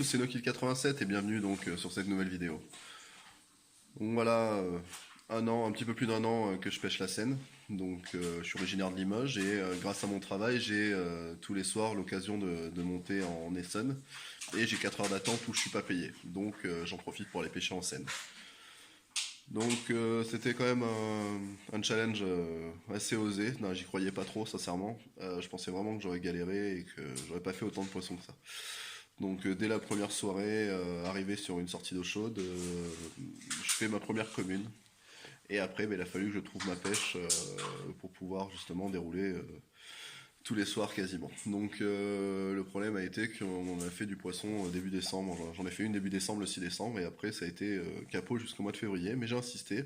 tous, c'est Nokil87 et bienvenue donc sur cette nouvelle vidéo. Donc voilà, un an, un petit peu plus d'un an que je pêche la Seine. Donc je suis originaire de Limoges et grâce à mon travail, j'ai tous les soirs l'occasion de monter en Essonne et j'ai 4 heures d'attente où je suis pas payé. Donc j'en profite pour aller pêcher en Seine. Donc c'était quand même un challenge assez osé. Non, j'y croyais pas trop, sincèrement. Je pensais vraiment que j'aurais galéré et que j'aurais pas fait autant de poissons que ça. Donc dès la première soirée, arrivé sur une sortie d'eau chaude, je fais ma première commune. Et après, il a fallu que je trouve ma pêche pour pouvoir justement dérouler tous les soirs quasiment. Donc le problème a été qu'on a fait du poisson début décembre. J'en ai fait une début décembre, le 6 décembre, et après ça a été capot jusqu'au mois de février. Mais j'ai insisté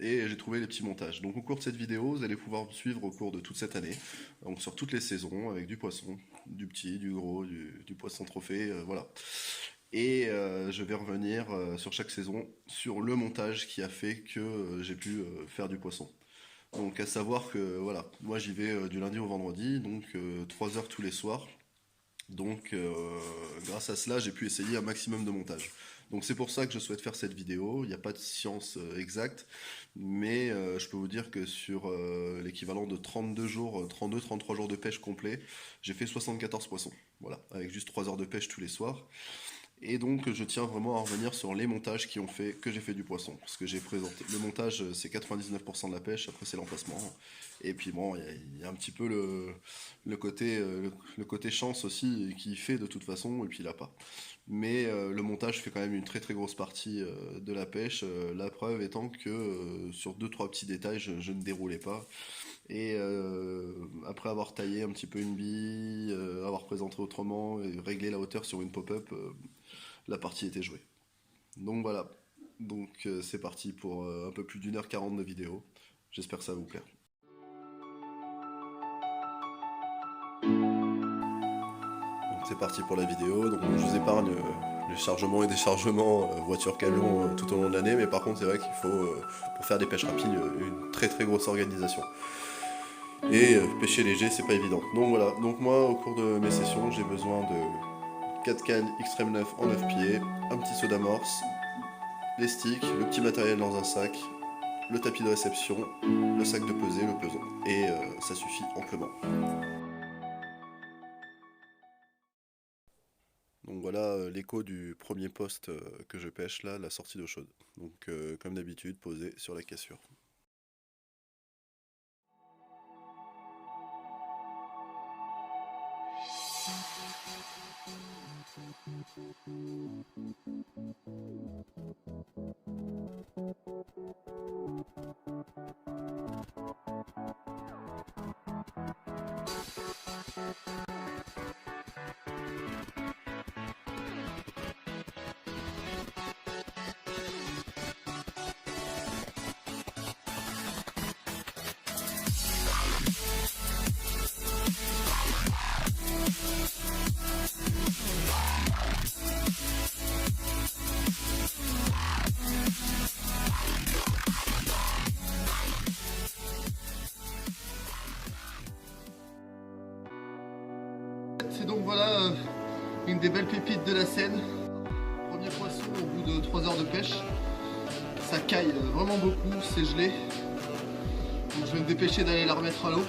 et j'ai trouvé les petits montages. Donc au cours de cette vidéo, vous allez pouvoir me suivre au cours de toute cette année, donc sur toutes les saisons, avec du poisson, du petit, du gros, du poisson trophée, voilà. Et je vais revenir sur chaque saison sur le montage qui a fait que j'ai pu faire du poisson. Donc à savoir que voilà, moi j'y vais du lundi au vendredi, donc 3 heures tous les soirs. Donc grâce à cela, j'ai pu essayer un maximum de montage. Donc c'est pour ça que je souhaite faire cette vidéo. Il n'y a pas de science exacte, mais je peux vous dire que sur l'équivalent de 32 jours, 32-33 jours de pêche complet, j'ai fait 74 poissons. Voilà, avec juste 3 heures de pêche tous les soirs. Et donc je tiens vraiment à revenir sur les montages qui ont fait que j'ai fait du poisson. Parce que j'ai présenté. Le montage c'est 99% de la pêche, après c'est l'emplacement. Et puis bon, il y a un petit peu le côté chance aussi qui fait de toute façon, et puis là pas. Mais le montage fait quand même une très très grosse partie de la pêche. La preuve étant que sur deux trois petits détails, je ne déroulais pas. Et après avoir taillé un petit peu une bille, avoir présenté autrement et réglé la hauteur sur une pop-up, la partie était jouée. Donc voilà. Donc c'est parti pour un peu plus d'1h40 de vidéo. J'espère que ça va vous plaire. Donc c'est parti pour la vidéo. Donc je vous épargne les chargements et déchargements voiture-camion tout au long de l'année. Mais par contre c'est vrai qu'il faut, pour faire des pêches rapides, une très très grosse organisation. Et pêcher léger, c'est pas évident. Donc voilà, donc moi au cours de mes sessions, j'ai besoin de 4 cannes Extreme 9 en 9 pieds, un petit saut d'amorce, les sticks, le petit matériel dans un sac, le tapis de réception, le sac de pesée, le peson. Et ça suffit amplement. Donc voilà l'écho du premier poste que je pêche là, la sortie d'eau chaude. Donc comme d'habitude, posé sur la cassure. C'est donc voilà une des belles pépites de la Seine. Premier poisson au bout de 3 heures de pêche. Ça caille vraiment beaucoup, c'est gelé. Donc je vais me dépêcher d'aller la remettre à l'eau.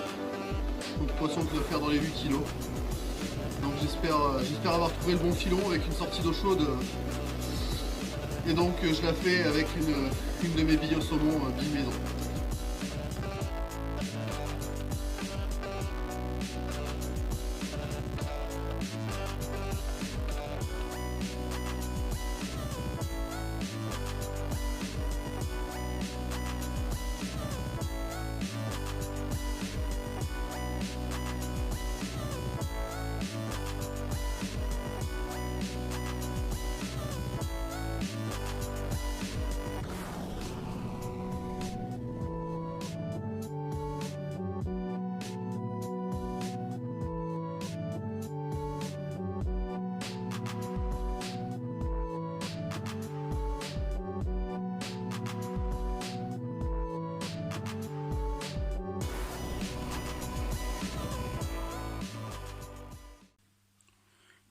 Le poisson que je dois faire dans les 8 kilos. Donc j'espère avoir trouvé le bon filon avec une sortie d'eau chaude. Et donc je la fais avec une de mes billes au saumon, bille maison.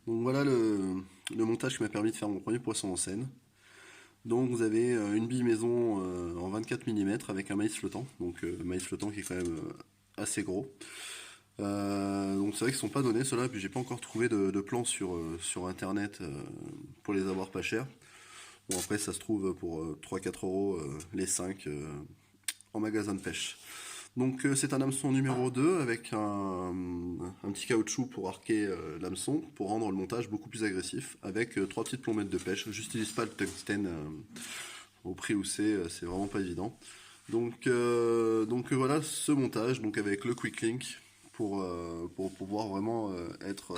Donc voilà le montage qui m'a permis de faire mon premier poisson en scène. Donc vous avez une bille maison en 24 mm avec un maïs flottant, donc maïs flottant qui est quand même assez gros. Donc c'est vrai qu'ils sont pas donnés ceux-là, puis j'ai pas encore trouvé de plans sur internet pour les avoir pas chers. Bon après ça se trouve pour 3-4 euros les 5 en magasin de pêche. Donc c'est un hameçon numéro 2 avec un petit caoutchouc pour arquer l'hameçon pour rendre le montage beaucoup plus agressif avec 3 petites plombettes de pêche. J'utilise pas le tungstène au prix où c'est vraiment pas évident. Donc voilà ce montage donc avec le quick link pour pouvoir vraiment être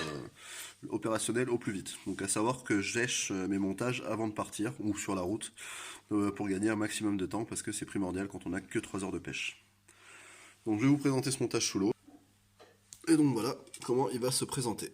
opérationnel au plus vite. Donc à savoir que j'èche mes montages avant de partir ou sur la route pour gagner un maximum de temps parce que c'est primordial quand on n'a que 3 heures de pêche. Donc je vais vous présenter ce montage sous l'eau. Et donc voilà comment il va se présenter.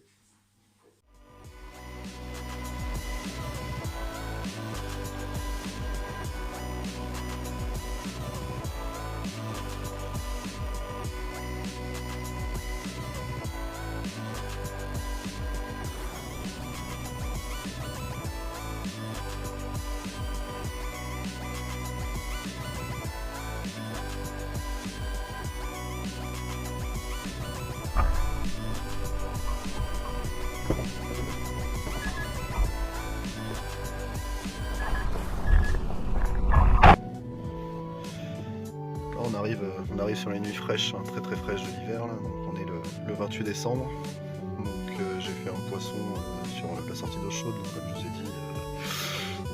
On arrive sur les nuits fraîches, hein, très très fraîches de l'hiver. Donc on est le 28 décembre. Donc j'ai fait un poisson sur la sortie d'eau chaude, donc, comme je vous ai dit,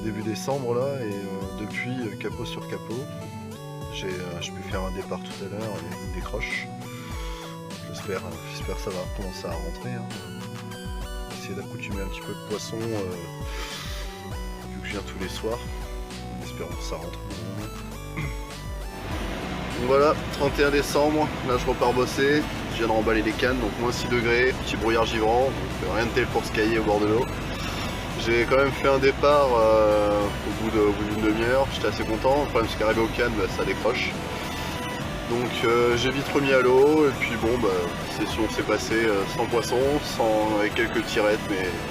début décembre là. Et depuis, capot sur capot, j'ai pu faire un départ tout à l'heure et une décroche. J'espère que ça va commencer à rentrer. Hein. Essayer d'accoutumer un petit peu le poisson vu que je viens tous les soirs. En espérant que ça rentre. Donc voilà, 31 décembre, là je repars bosser, je viens de remballer les cannes, donc moins 6 degrés, petit brouillard givrant, donc rien de tel pour se cailler au bord de l'eau. J'ai quand même fait un départ au bout d'une demi-heure, j'étais assez content, le problème c'est qu'arrivé aux cannes, ça décroche. Donc j'ai vite remis à l'eau, et puis bon, session s'est passée sans poisson, avec quelques tirettes,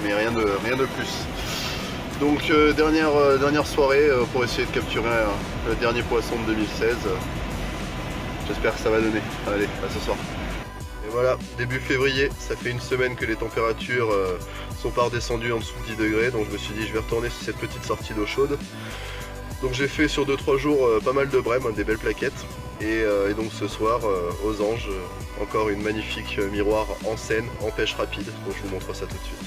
mais rien de plus. Donc dernière soirée pour essayer de capturer le dernier poisson de 2016. J'espère que ça va donner. Allez, à ce soir. Et voilà, début février, ça fait une semaine que les températures sont pas redescendues en dessous de 10 degrés, donc je me suis dit je vais retourner sur cette petite sortie d'eau chaude. Donc j'ai fait sur 2-3 jours pas mal de brèmes, des belles plaquettes. Et donc ce soir, aux Anges, encore une magnifique miroir en scène, en pêche rapide, donc je vous montre ça tout de suite.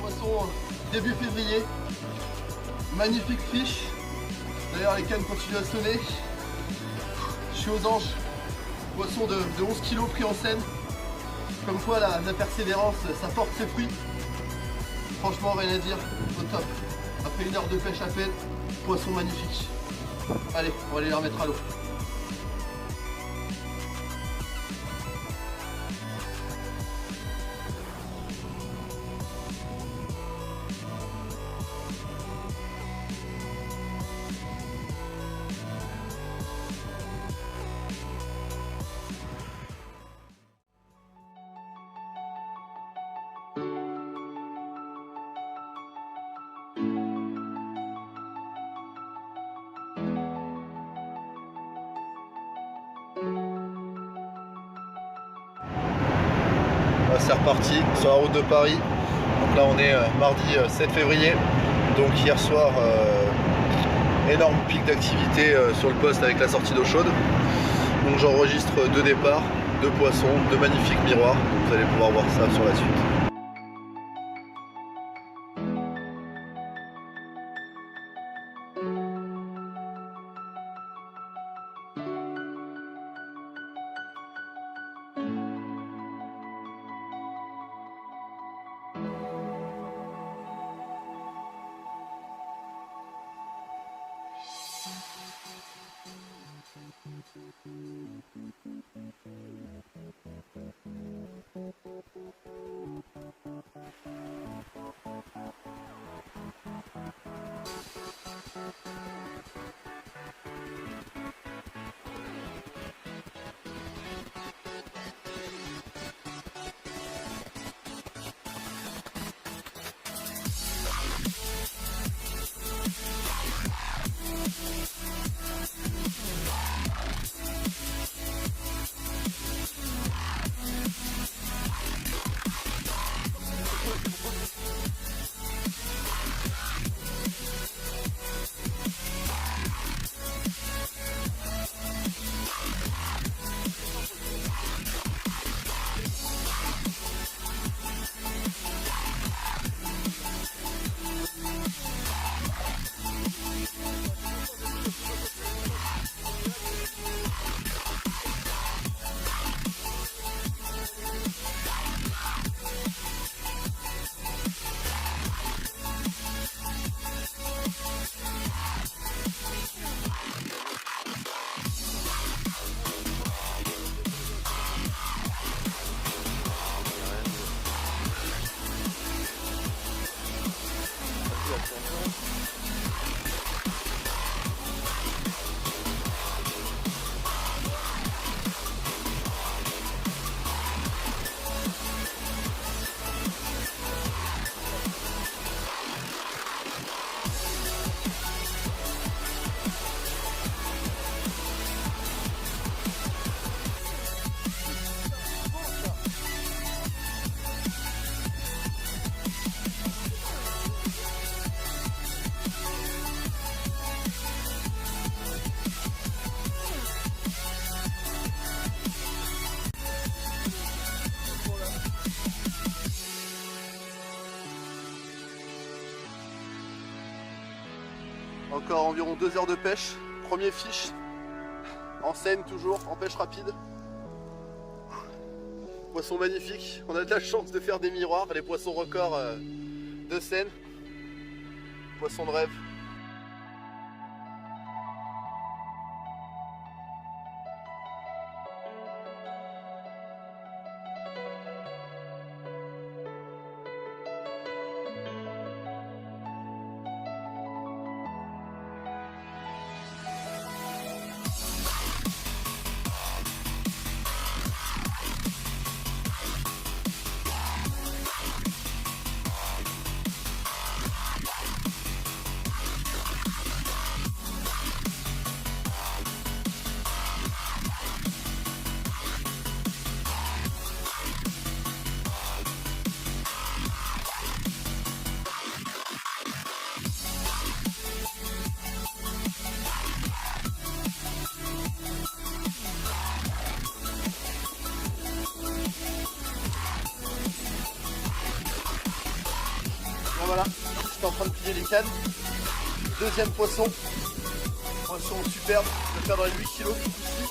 Poisson début février, magnifique fiche, d'ailleurs les cannes continuent à sonner. Je suis aux Anges, poisson de 11 kg pris en scène, comme quoi la persévérance ça porte ses fruits. Franchement rien à dire, au top. Après une heure de pêche à peine, poisson magnifique. Allez, on va aller la remettre à l'eau. C'est reparti sur la route de Paris. Donc là on est mardi 7 février. Donc hier soir, énorme pic d'activité sur le poste avec la sortie d'eau chaude. Donc j'enregistre 2 départs, 2 poissons, 2 magnifiques miroirs. Donc vous allez pouvoir voir ça sur la suite. Encore environ 2 heures de pêche. Premier fiche. En Seine toujours, en pêche rapide. Poisson magnifique. On a de la chance de faire des miroirs. Les poissons records de Seine. Poisson de rêve. Bon voilà, j'étais en train de plier les cannes. Deuxième poisson. Poisson superbe, je vais faire dans les 8 kg tout ici.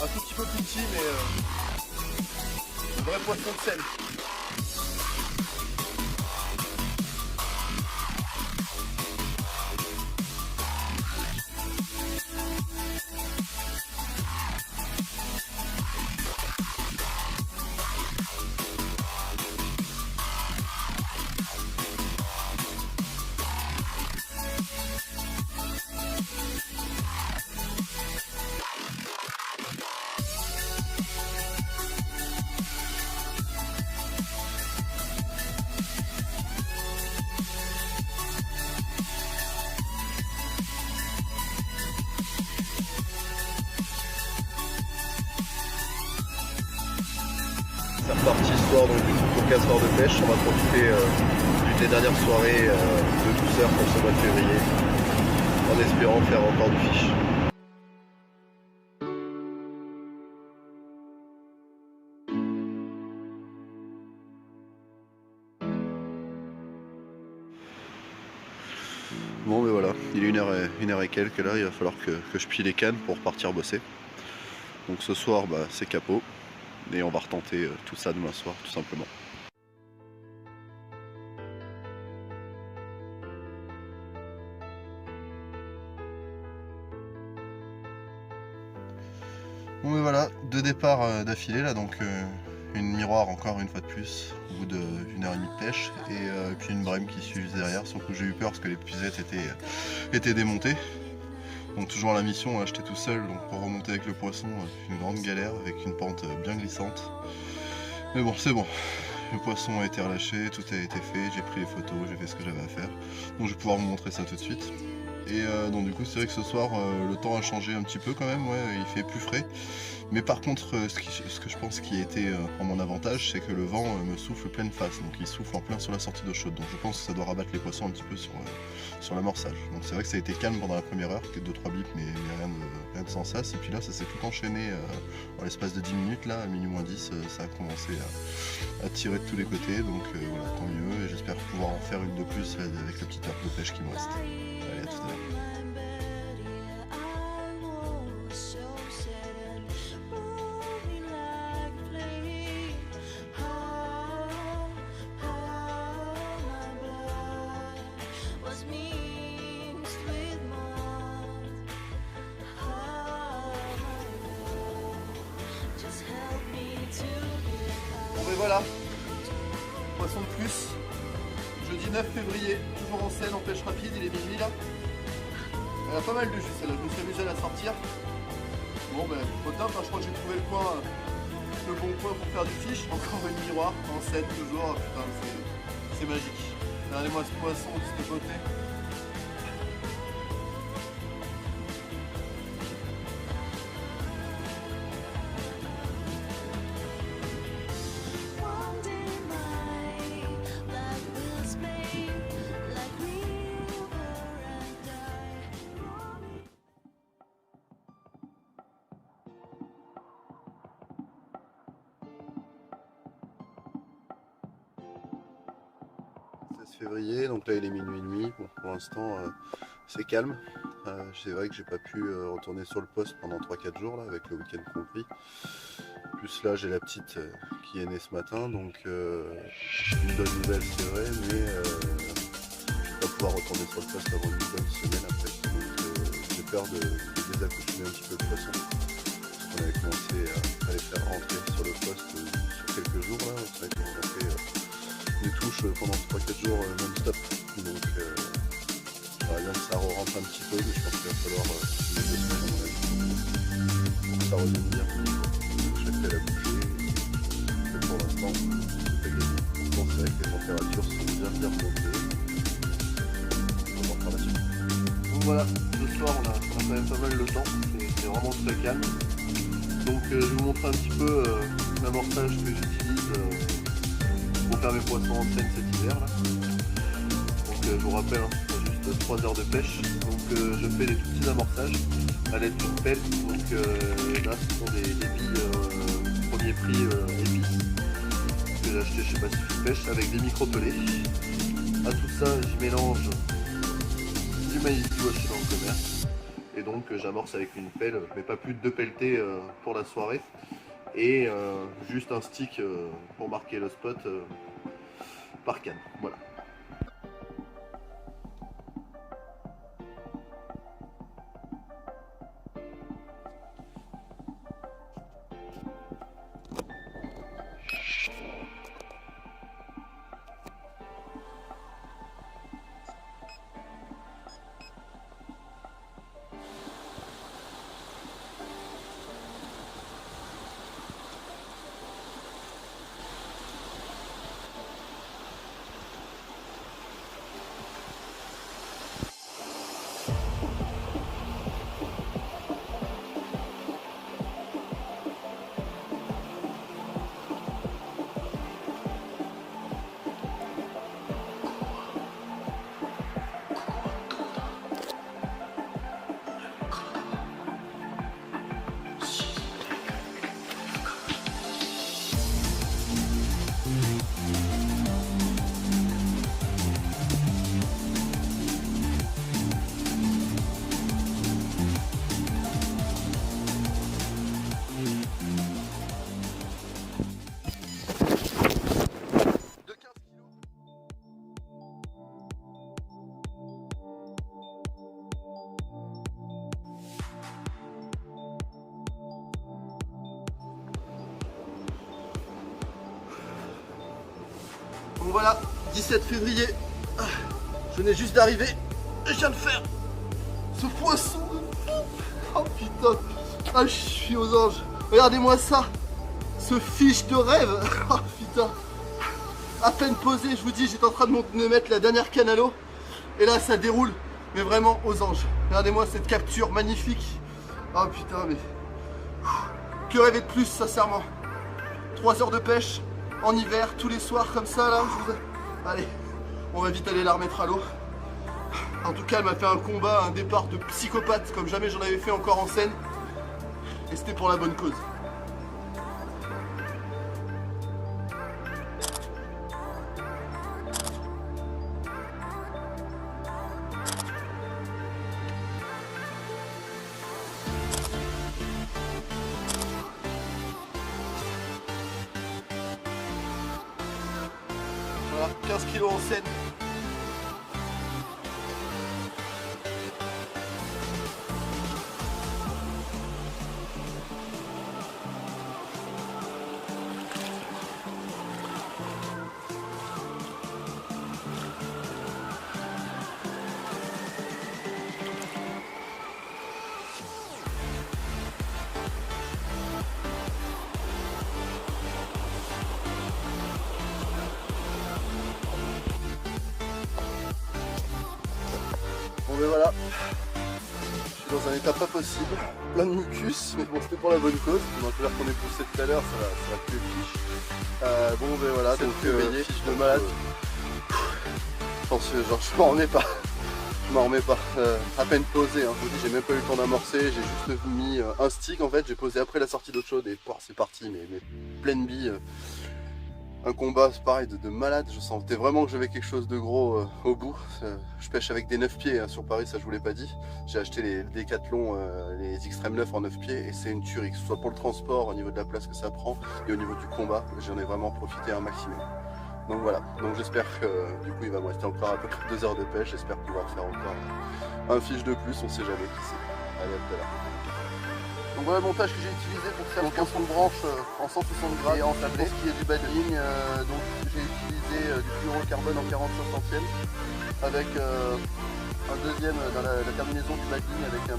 Un tout petit peu plus petit mais un vrai poisson de Seine. C'est reparti ce soir donc pour 4 heures de pêche. On va profiter d'une des dernières soirées de douceur pour ce mois de février en espérant faire encore du fish. Bon mais voilà, il est 1h et quelques là, il va falloir que je plie les cannes pour partir bosser. Donc ce soir c'est capot et on va retenter tout ça demain soir tout simplement. Bon mais voilà, 2 départs d'affilée là, donc une miroir encore une fois de plus au bout d'une heure et demie de pêche et puis une brème qui suit derrière, sauf que j'ai eu peur parce que les puisettes étaient démontées. Donc toujours la mission, j'étais tout seul, donc pour remonter avec le poisson, une grande galère avec une pente bien glissante. Mais bon, c'est bon, le poisson a été relâché, tout a été fait, j'ai pris les photos, j'ai fait ce que j'avais à faire. Donc je vais pouvoir vous montrer ça tout de suite. Et donc du coup c'est vrai que ce soir le temps a changé un petit peu quand même, ouais, il fait plus frais. Mais par contre ce que je pense qui a été en mon avantage, c'est que le vent me souffle pleine face, donc il souffle en plein sur la sortie d'eau chaude. Donc je pense que ça doit rabattre les poissons un petit peu sur l'amorçage. Donc c'est vrai que ça a été calme pendant la première heure, que 2-3 bips mais rien de sans sas. Et puis là ça s'est tout enchaîné en l'espace de 10 minutes, là à minuit moins 10 ça a commencé à tirer de tous les côtés. Donc voilà, tant mieux, et j'espère pouvoir en faire une de plus avec la petite heure de pêche qui me reste. Allez, à tout à l'heure. Bon et voilà, poisson de plus, jeudi 9 février, toujours en Seine, en pêche rapide, il est minuit là. Il y a pas mal de jus celle-là, je me suis amusé à la sortir. Bon ben, au top, je crois que j'ai trouvé le bon coin pour faire du fish. Encore une miroir, en Seine toujours, putain c'est magique. Regardez-moi ce poisson de cette côté. 16 février, donc là il est minuit et demi. Bon, pour l'instant c'est calme. C'est vrai que j'ai pas pu retourner sur le poste pendant 3-4 jours là, avec le week-end compris. Plus là j'ai la petite qui est née ce matin, donc une bonne nouvelle c'est vrai, mais je vais pas pouvoir retourner sur le poste avant une bonne semaine après. Donc j'ai peur de désaccoutumer un petit peu le poisson. On avait commencé à les faire rentrer sur le poste sur quelques jours là. C'est vrai qu'on a fait des touches pendant 3-4 jours non-stop. Donc j'aimerais bien que ça rentre un petit peu, mais je pense qu'il va falloir une 2 semaines à mon avis pour que ça revienne bien. J'ai fait la bouchée, mais pour l'instant c'est pas gagné. Bon, c'est vrai que les températures sont bien remontées. On va voir par la suite. Donc voilà, ce soir on a quand même pas mal le temps, c'est vraiment très calme. Donc je vais vous montrer un petit peu l'amorçage que j'utilise pour faire mes poissons en scène cet hiver là. Donc je vous rappelle, hein, c'est juste 3 heures de pêche. Donc je fais des tout petits amorçages à l'aide d'une pelle. Donc là ce sont des billes premier prix épices que j'ai acheté chez Pacific Pêche avec des micro-pelés. À tout ça j'y mélange du maïs wash dans le commerce. Et donc j'amorce avec une pelle, mais pas plus de 2 pelletés pour la soirée. Et juste un stick pour marquer le spot par canne. Voilà. Donc voilà, 17 février, je venais juste d'arriver et je viens de faire ce poisson de fou. Oh putain, ah, je suis aux anges. Regardez-moi ça, ce fiche de rêve. Oh putain, à peine posé, je vous dis, j'étais en train de mettre la dernière canne à l'eau. Et là ça déroule, mais vraiment aux anges. Regardez-moi cette capture magnifique. Oh putain, mais que rêver de plus, sincèrement. 3 heures de pêche en hiver, tous les soirs comme ça là. Allez, on va vite aller la remettre à l'eau. En tout cas, elle m'a fait un combat, un départ de psychopathe comme jamais j'en avais fait encore en scène. Et c'était pour la bonne cause. Voilà, 15 kilos en scène. Bon ben voilà, je suis dans un état pas possible, plein de mucus, mais bon c'était pour la bonne cause. Donc là qu'on est poussé tout à l'heure, ça va plus fiche. Bon ben voilà, donc fiche de malade. Je pense que genre je m'en remets pas. Je m'en remets pas. À peine posé, hein. Je vous dis, j'ai même pas eu le temps d'amorcer, j'ai juste mis un stick en fait, j'ai posé après la sortie d'eau chaude et c'est parti, mais pleine bille. Un combat pareil de malade, je sentais vraiment que j'avais quelque chose de gros au bout. Je pêche avec des 9 pieds, hein, sur Paris, ça je vous l'ai pas dit. J'ai acheté les Decathlon, les Extreme 9 en 9 pieds et c'est une tuerie, que ce soit pour le transport, au niveau de la place que ça prend et au niveau du combat, j'en ai vraiment profité un maximum. Donc voilà, donc j'espère que du coup il va me rester encore à peu près 2 heures de pêche, j'espère pouvoir faire encore un fiche de plus, on sait jamais qui c'est. Allez, à tout à l'heure. Donc voilà le montage que j'ai utilisé pour faire un son de branche en 160 grammes et en tablé. Pour ce qui est du bas de ligne, donc j'ai utilisé du fluorocarbone en 40/60e avec un deuxième dans la terminaison du bas de ligne avec un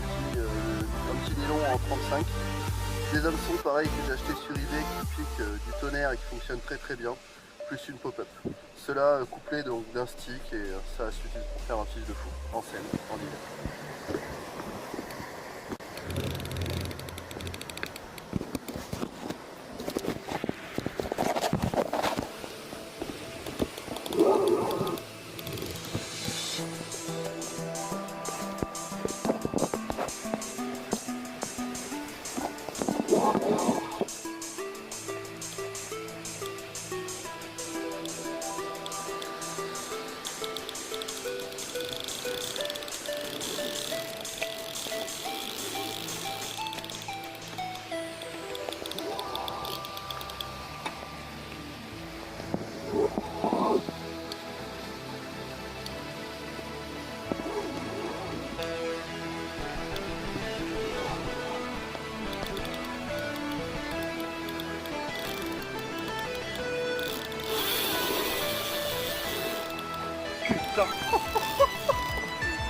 petit nylon en 35. Des hameçons pareil que j'ai acheté sur eBay qui piquent du tonnerre et qui fonctionnent très bien, plus une pop-up. Cela couplé donc d'un stick et ça suffit pour faire un fiche de fou en scène, en hiver.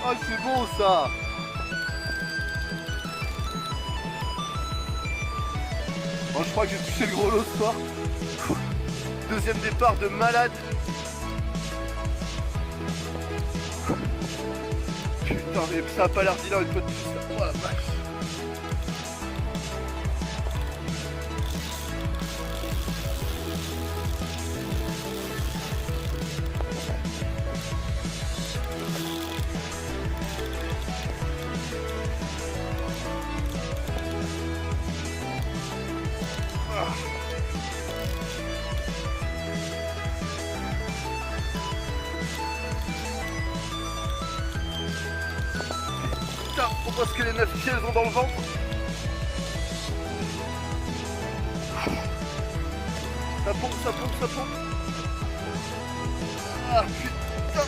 Ah c'est bon ça. Bon, je crois que j'ai touché le gros lot ce soir. Deuxième départ de malade. Putain mais ça a pas l'air vilain une fois de plus là. Oh la vache. Putain, pourquoi est-ce que les 9 pieds elles ont dans le ventre? Ça pompe, ça pompe, ça pompe. Ah putain.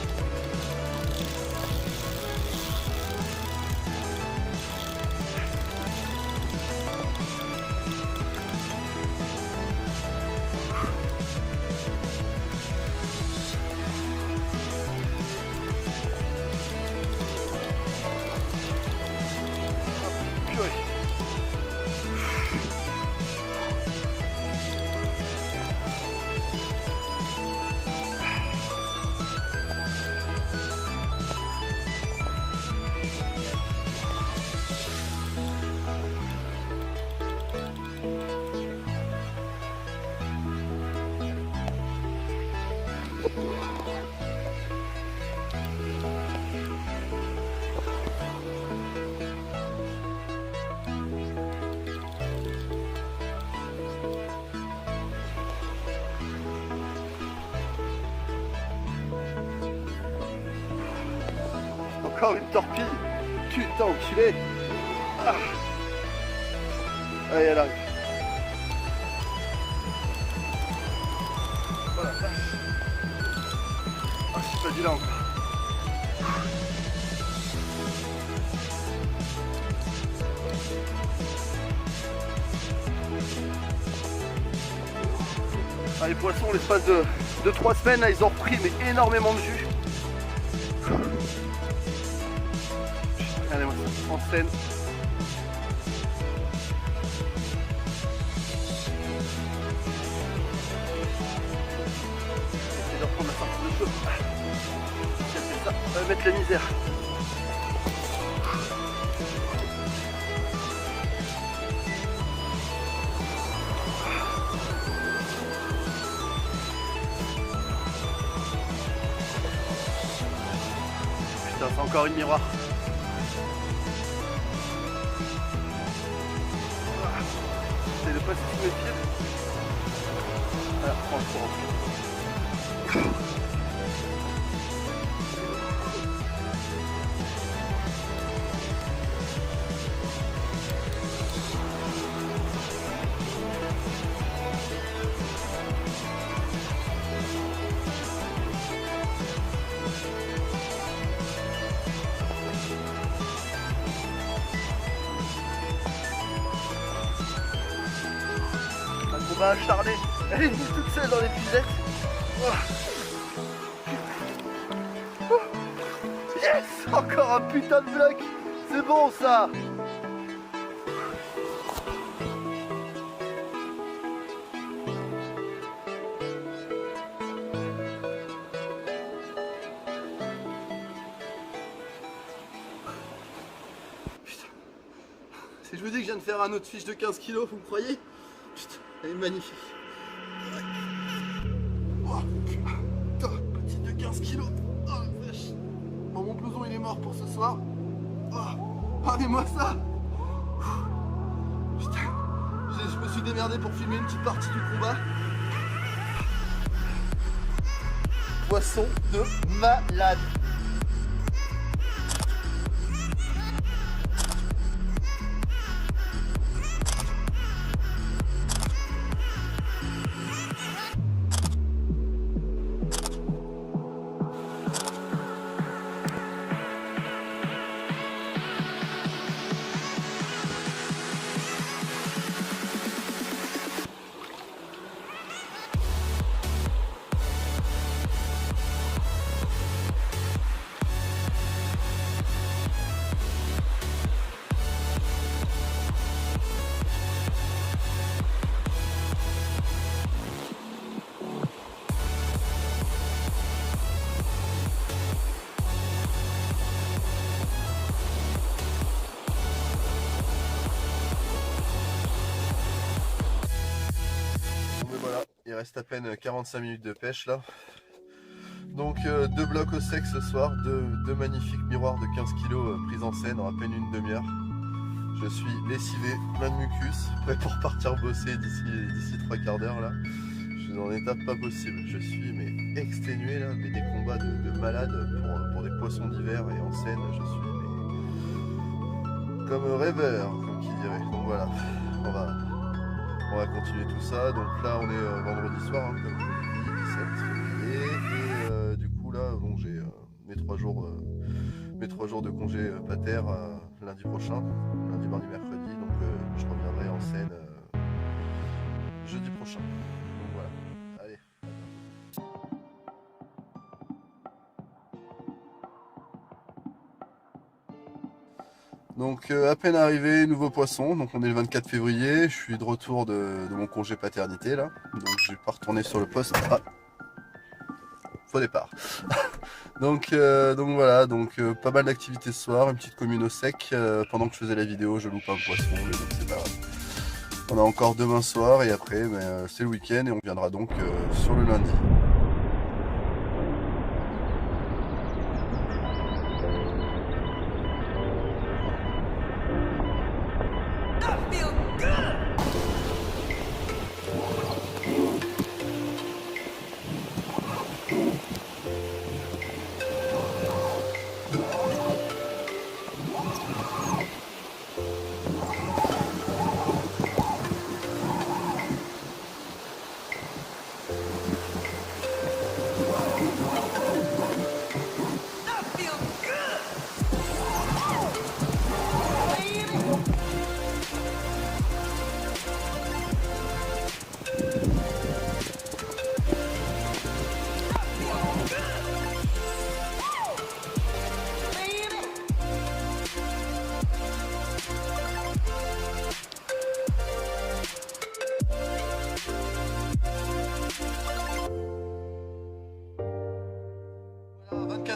Encore une torpille. Putain, enculé. Ah. Allez, elle arrive. Oh la vache. Ah, je suis pas dit là encore. Ah, les poissons, l'espace de 3 semaines, là, ils ont repris mais énormément de jus. Regardez-moi ça, en scène. J'essaie de reprendre la sortie de feu. C'est ça, on va mettre la misère. Putain, c'est encore une miroir. C'est de pas se mes pieds. Là, franchement. Un combat acharné. Elle est venue toute seule dans les pucettes. Yes! Encore un putain de bloc. C'est bon ça. Si je vous dis que je viens de faire un autre fiche de 15 kg, vous me croyez? Putain, elle est magnifique. Oh, putain, petite de 15 kg. Oh la vache. Bon, mon blouson il est mort pour ce soir. Oh, regardez-moi ça. Putain, je me suis démerdé pour filmer une petite partie du combat. Poisson de malade. Il reste à peine 45 minutes de pêche là. Donc deux blocs au sec ce soir, deux magnifiques miroirs de 15 kg pris en scène en à peine une demi-heure. Je suis lessivé, plein de mucus, prêt pour partir bosser d'ici 3/4 d'heure là. Je suis en état pas possible. Je suis mais exténué là, mais des combats de malade pour des poissons d'hiver et en scène, je suis mais comme un rêveur, comme qui dirait. Donc voilà, on va continuer tout ça. Donc là on est vendredi soir, hein, comme je vous l'ai dit, 17 février. Et du coup là bon, j'ai mes 3 jours de congé pater lundi prochain, lundi, mardi, mercredi. Donc je reviendrai en scène jeudi prochain. Donc voilà, allez. Donc à peine arrivé, nouveau poisson, donc on est le 24 février, je suis de retour de mon congé paternité là, donc je vais pas retourner sur le poste. Ah, faux départ. donc voilà, pas mal d'activités ce soir, une petite commune au sec, pendant que je faisais la vidéo je loupe un poisson, mais donc c'est pas grave. On a encore demain soir et après c'est le week-end et on viendra donc sur le lundi.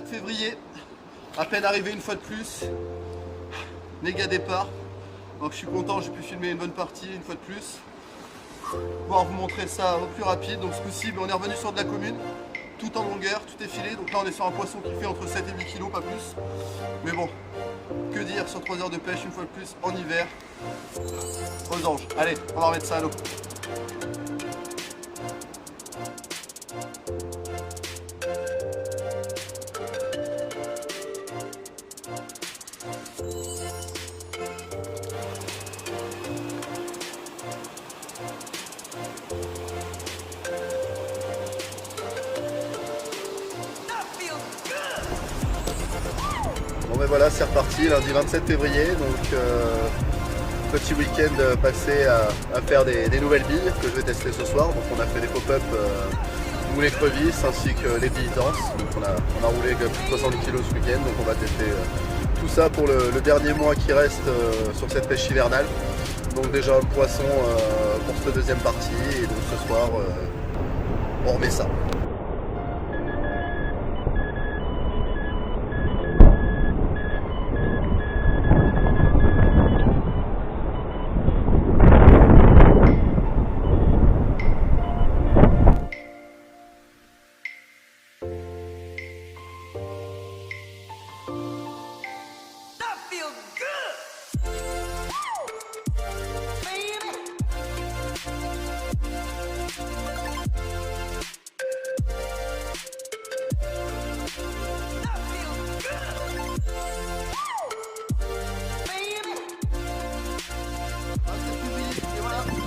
Février, à peine arrivé une fois de plus, méga départ, donc je suis content, j'ai pu filmer une bonne partie une fois de plus, pouvoir vous montrer ça au plus rapide. Donc ce coup-ci on est revenu sur de la commune, tout en longueur, tout est filé, donc là on est sur un poisson qui fait entre 7 et 8 kg, pas plus, mais bon, que dire sur 3 heures de pêche une fois de plus en hiver, aux anges. Allez, on va remettre ça à l'eau. Bon ben voilà, c'est reparti, lundi 27 février, donc petit week-end passé à faire des nouvelles billes que je vais tester ce soir. Donc on a fait des pop-up moule écrevisse ainsi que les billes denses. Donc on a roulé plus de 70 kg ce week-end, donc on va tester tout ça pour le dernier mois qui reste sur cette pêche hivernale. Donc déjà le poisson pour cette deuxième partie, et donc ce soir on remet ça.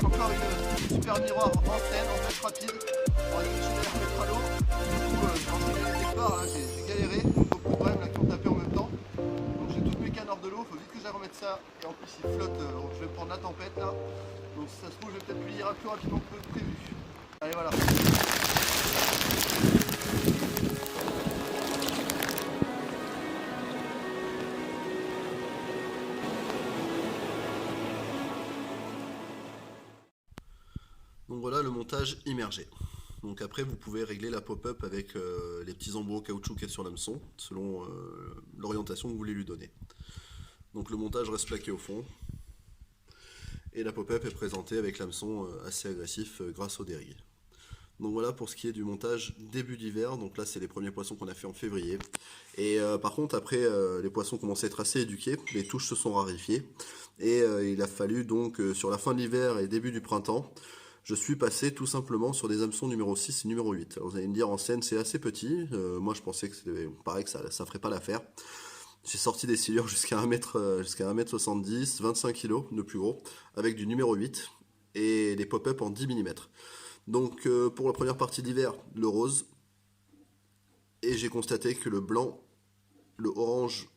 Encore une super miroir en scène, en pêche rapide. On va essayer de les remettre à l'eau. Du coup, quand j'ai fait les départs, j'ai galéré. Donc beaucoup de problèmes là qui ont tapé en même temps. Donc j'ai toutes mes cannes hors de l'eau, il faut vite que j'aille remettre ça. Et en plus il flotte, je vais prendre la tempête là. Donc si ça se trouve, je vais peut-être plus lire plus rapidement que prévu. Allez voilà. Donc voilà le montage immergé. Donc après vous pouvez régler la pop-up avec les petits embouts en caoutchouc qu'il y a sur l'hameçon, selon l'orientation que vous voulez lui donner. Donc le montage reste plaqué au fond. Et la pop-up est présentée avec l'hameçon assez agressif grâce au dérigue. Donc voilà pour ce qui est du montage début d'hiver. Donc là c'est les premiers poissons qu'on a fait en février. Et par contre après les poissons commençaient à être assez éduqués, les touches se sont raréfiées. Et il a fallu donc sur la fin de l'hiver et début du printemps, je suis passé tout simplement sur des hameçons numéro 6 et numéro 8. Alors vous allez me dire en scène c'est assez petit, moi je pensais que c'était pareil que ça ferait pas l'affaire. J'ai sorti des silures jusqu'à 1m70, 25 kg de plus gros, avec du numéro 8 et des pop-up en 10 mm. Donc pour la première partie d'hiver, le rose, et j'ai constaté que le blanc, le orange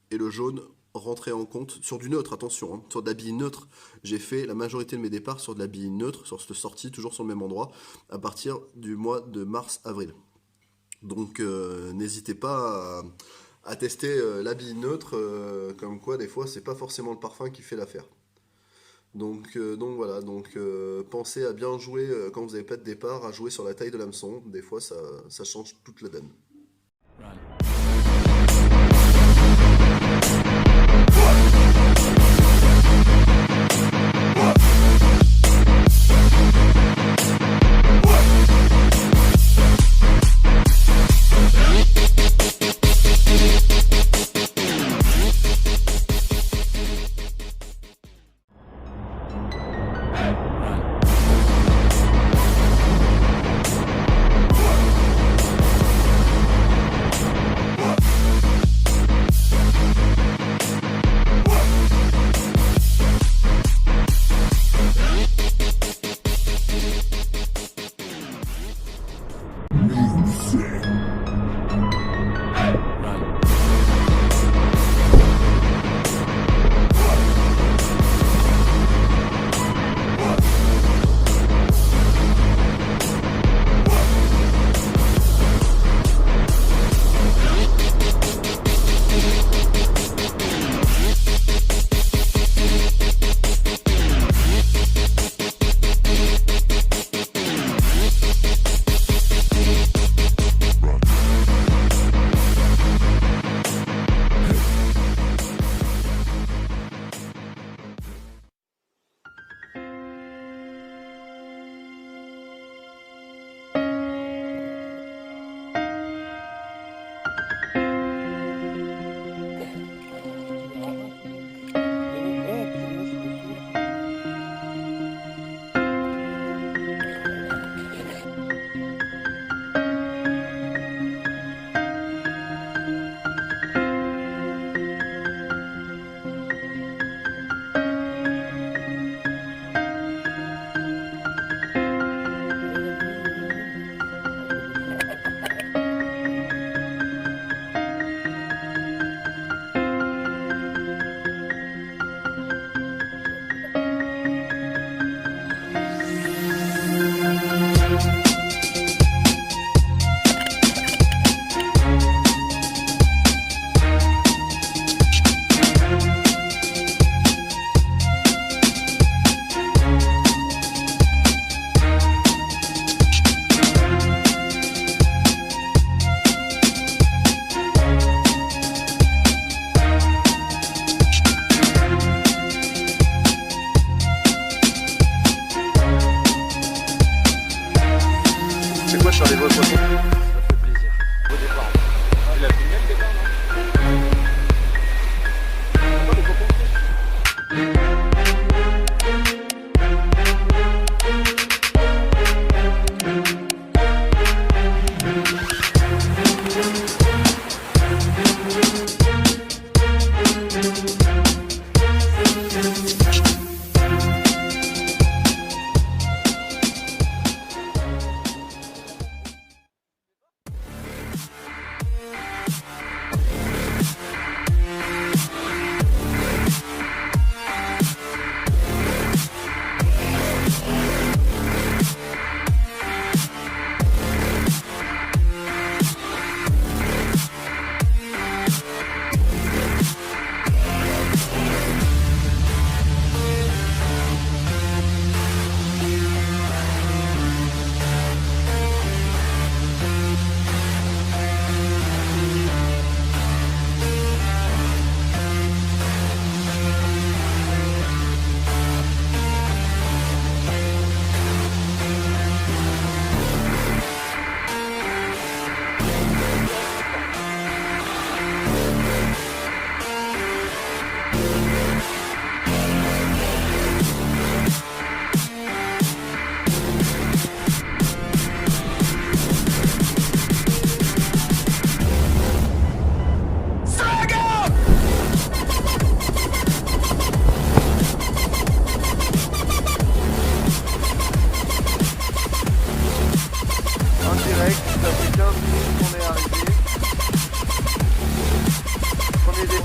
et le jaune rentrer en compte sur du neutre, attention, hein, sur de la bille neutre. J'ai fait la majorité de mes départs sur de la bille neutre, sur cette sortie, toujours sur le même endroit, à partir du mois de mars-avril. Donc n'hésitez pas à tester la bille neutre, comme quoi des fois c'est pas forcément le parfum qui fait l'affaire. Donc voilà, pensez à bien jouer quand vous n'avez pas de départ, à jouer sur la taille de l'hameçon, des fois ça change toute la donne.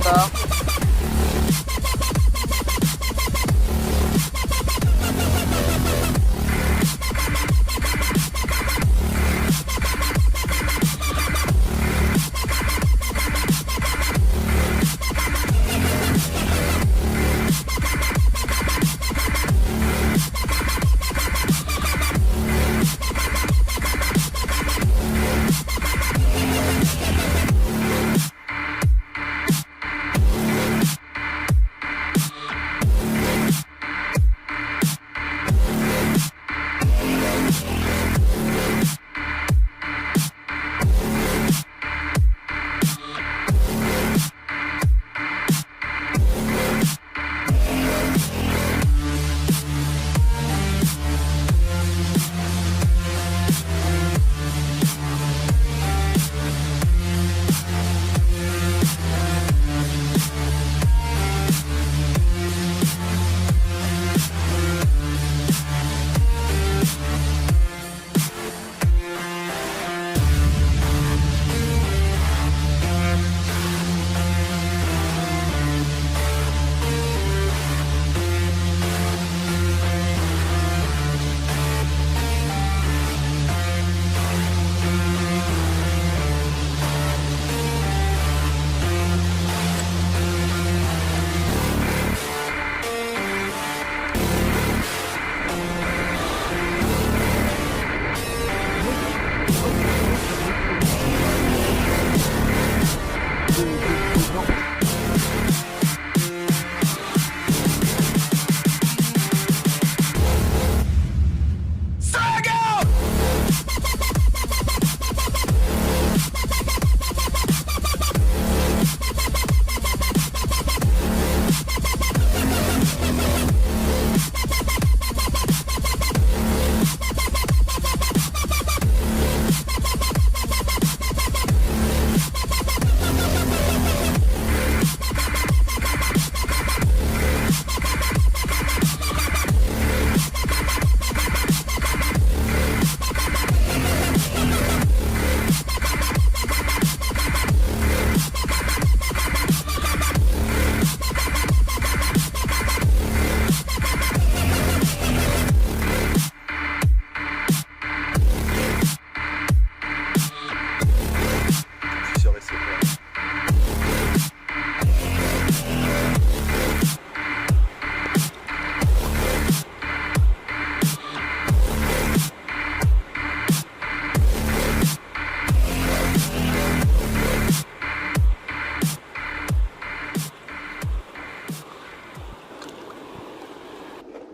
part.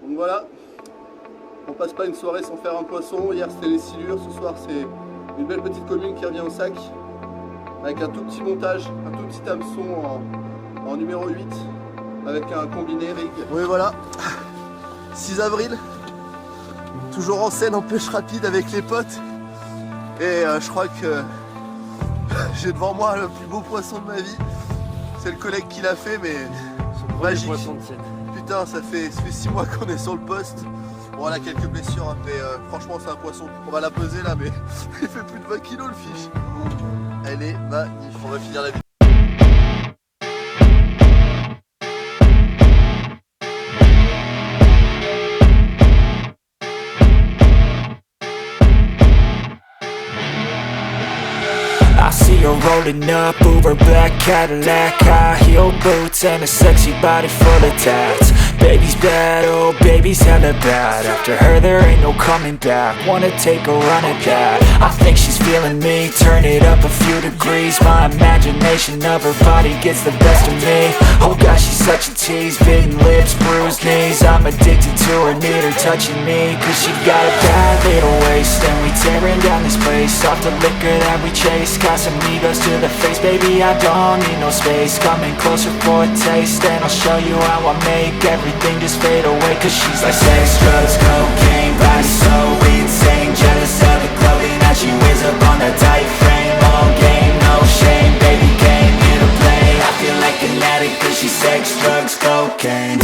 Donc voilà, on passe pas une soirée sans faire un poisson. Hier c'était les silures, ce soir c'est une belle petite commune qui revient au sac avec un tout petit montage, un tout petit hameçon en numéro 8 avec un combiné rig. Oui voilà, 6 avril, toujours en scène en pêche rapide avec les potes et je crois que j'ai devant moi le plus beau poisson de ma vie. C'est le collègue qui l'a fait mais magique. Poisson de scène. Putain, ça fait 6 mois qu'on est sur le poste. Bon, elle a quelques blessures, hein, mais franchement, c'est un poisson. On va la peser là, mais il fait plus de 20 kilos le fiche. Elle est magnifique. On va finir la vidéo. I see her rolling up, Uber black Cadillac, high heel boots and a sexy body full of tats. Baby's bad, oh baby's hella bad. After her there ain't no coming back. Wanna take a run at that. I think she's feeling me, turn it up a few degrees. My imagination of her body gets the best of me. Oh gosh, she's such a tease, bitten lips, bruised knees. I'm addicted to her, need her touching me, cause she got a bad little waist. And we tearing down this place, off the liquor that we chase. Casamigos to the face, baby I don't need no space. Coming closer for a taste, and I'll show you how I make everything just fade away. Cause she's like sex, drugs, cocaine, body so insane. Jealous of the clothing that she wears up on that tight frame. All game, no shame, baby came here to play. I feel like an addict cause she's sex, drugs, cocaine.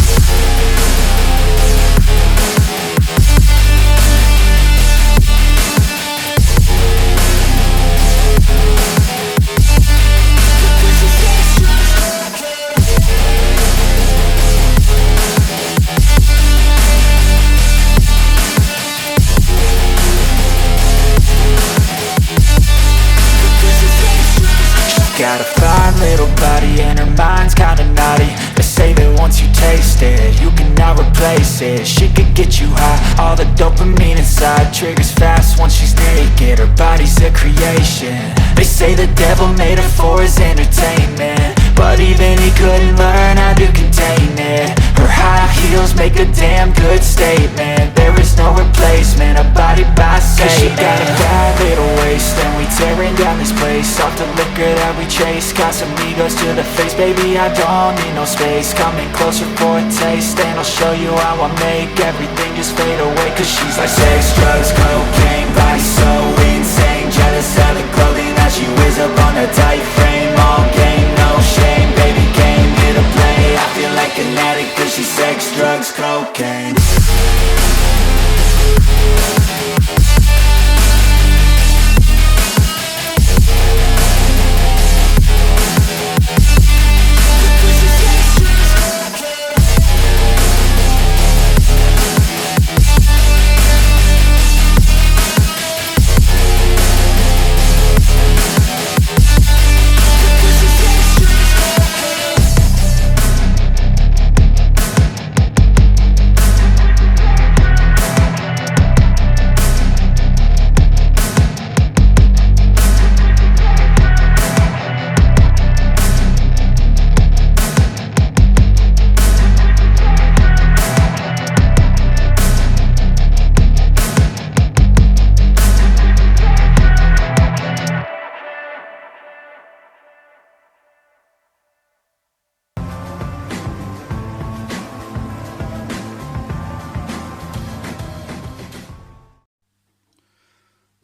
got a fine little body and her mind's kinda naughty. They say that once you taste it, you cannot replace it. She could get you high, all the dopamine inside triggers fast once she's naked. Her body's a creation. They say the devil made her for his entertainment, but even he couldn't learn how to contain it. Her high heels make a damn good statement. There is no replacement, a body by Satan. 'Cause she got a bad little waist, and we tearing down this place off the liquor that we chase. Got some egos to the face, baby, I don't need no space. Coming closer for a taste, and I'll show you how I make everything just fade away. 'Cause she's like sex, drugs, cocaine, body so insane. Jealous of the clothing that she wears up on a tight frame. All game, no shame, baby came here to play. I feel like an addict 'cause she's sex, drugs, cocaine.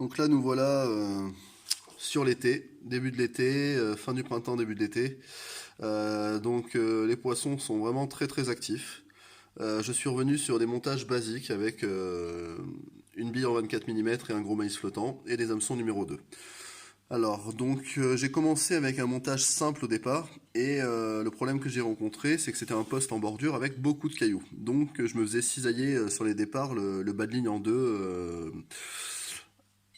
Donc là nous voilà sur l'été, début de l'été, fin du printemps, début de l'été. Les poissons sont vraiment très très actifs. Je suis revenu sur des montages basiques avec une bille en 24 mm et un gros maïs flottant et des hameçons numéro 2. Alors j'ai commencé avec un montage simple au départ et le problème que j'ai rencontré c'est que c'était un poste en bordure avec beaucoup de cailloux. Donc je me faisais cisailler sur les départs le bas de ligne en deux.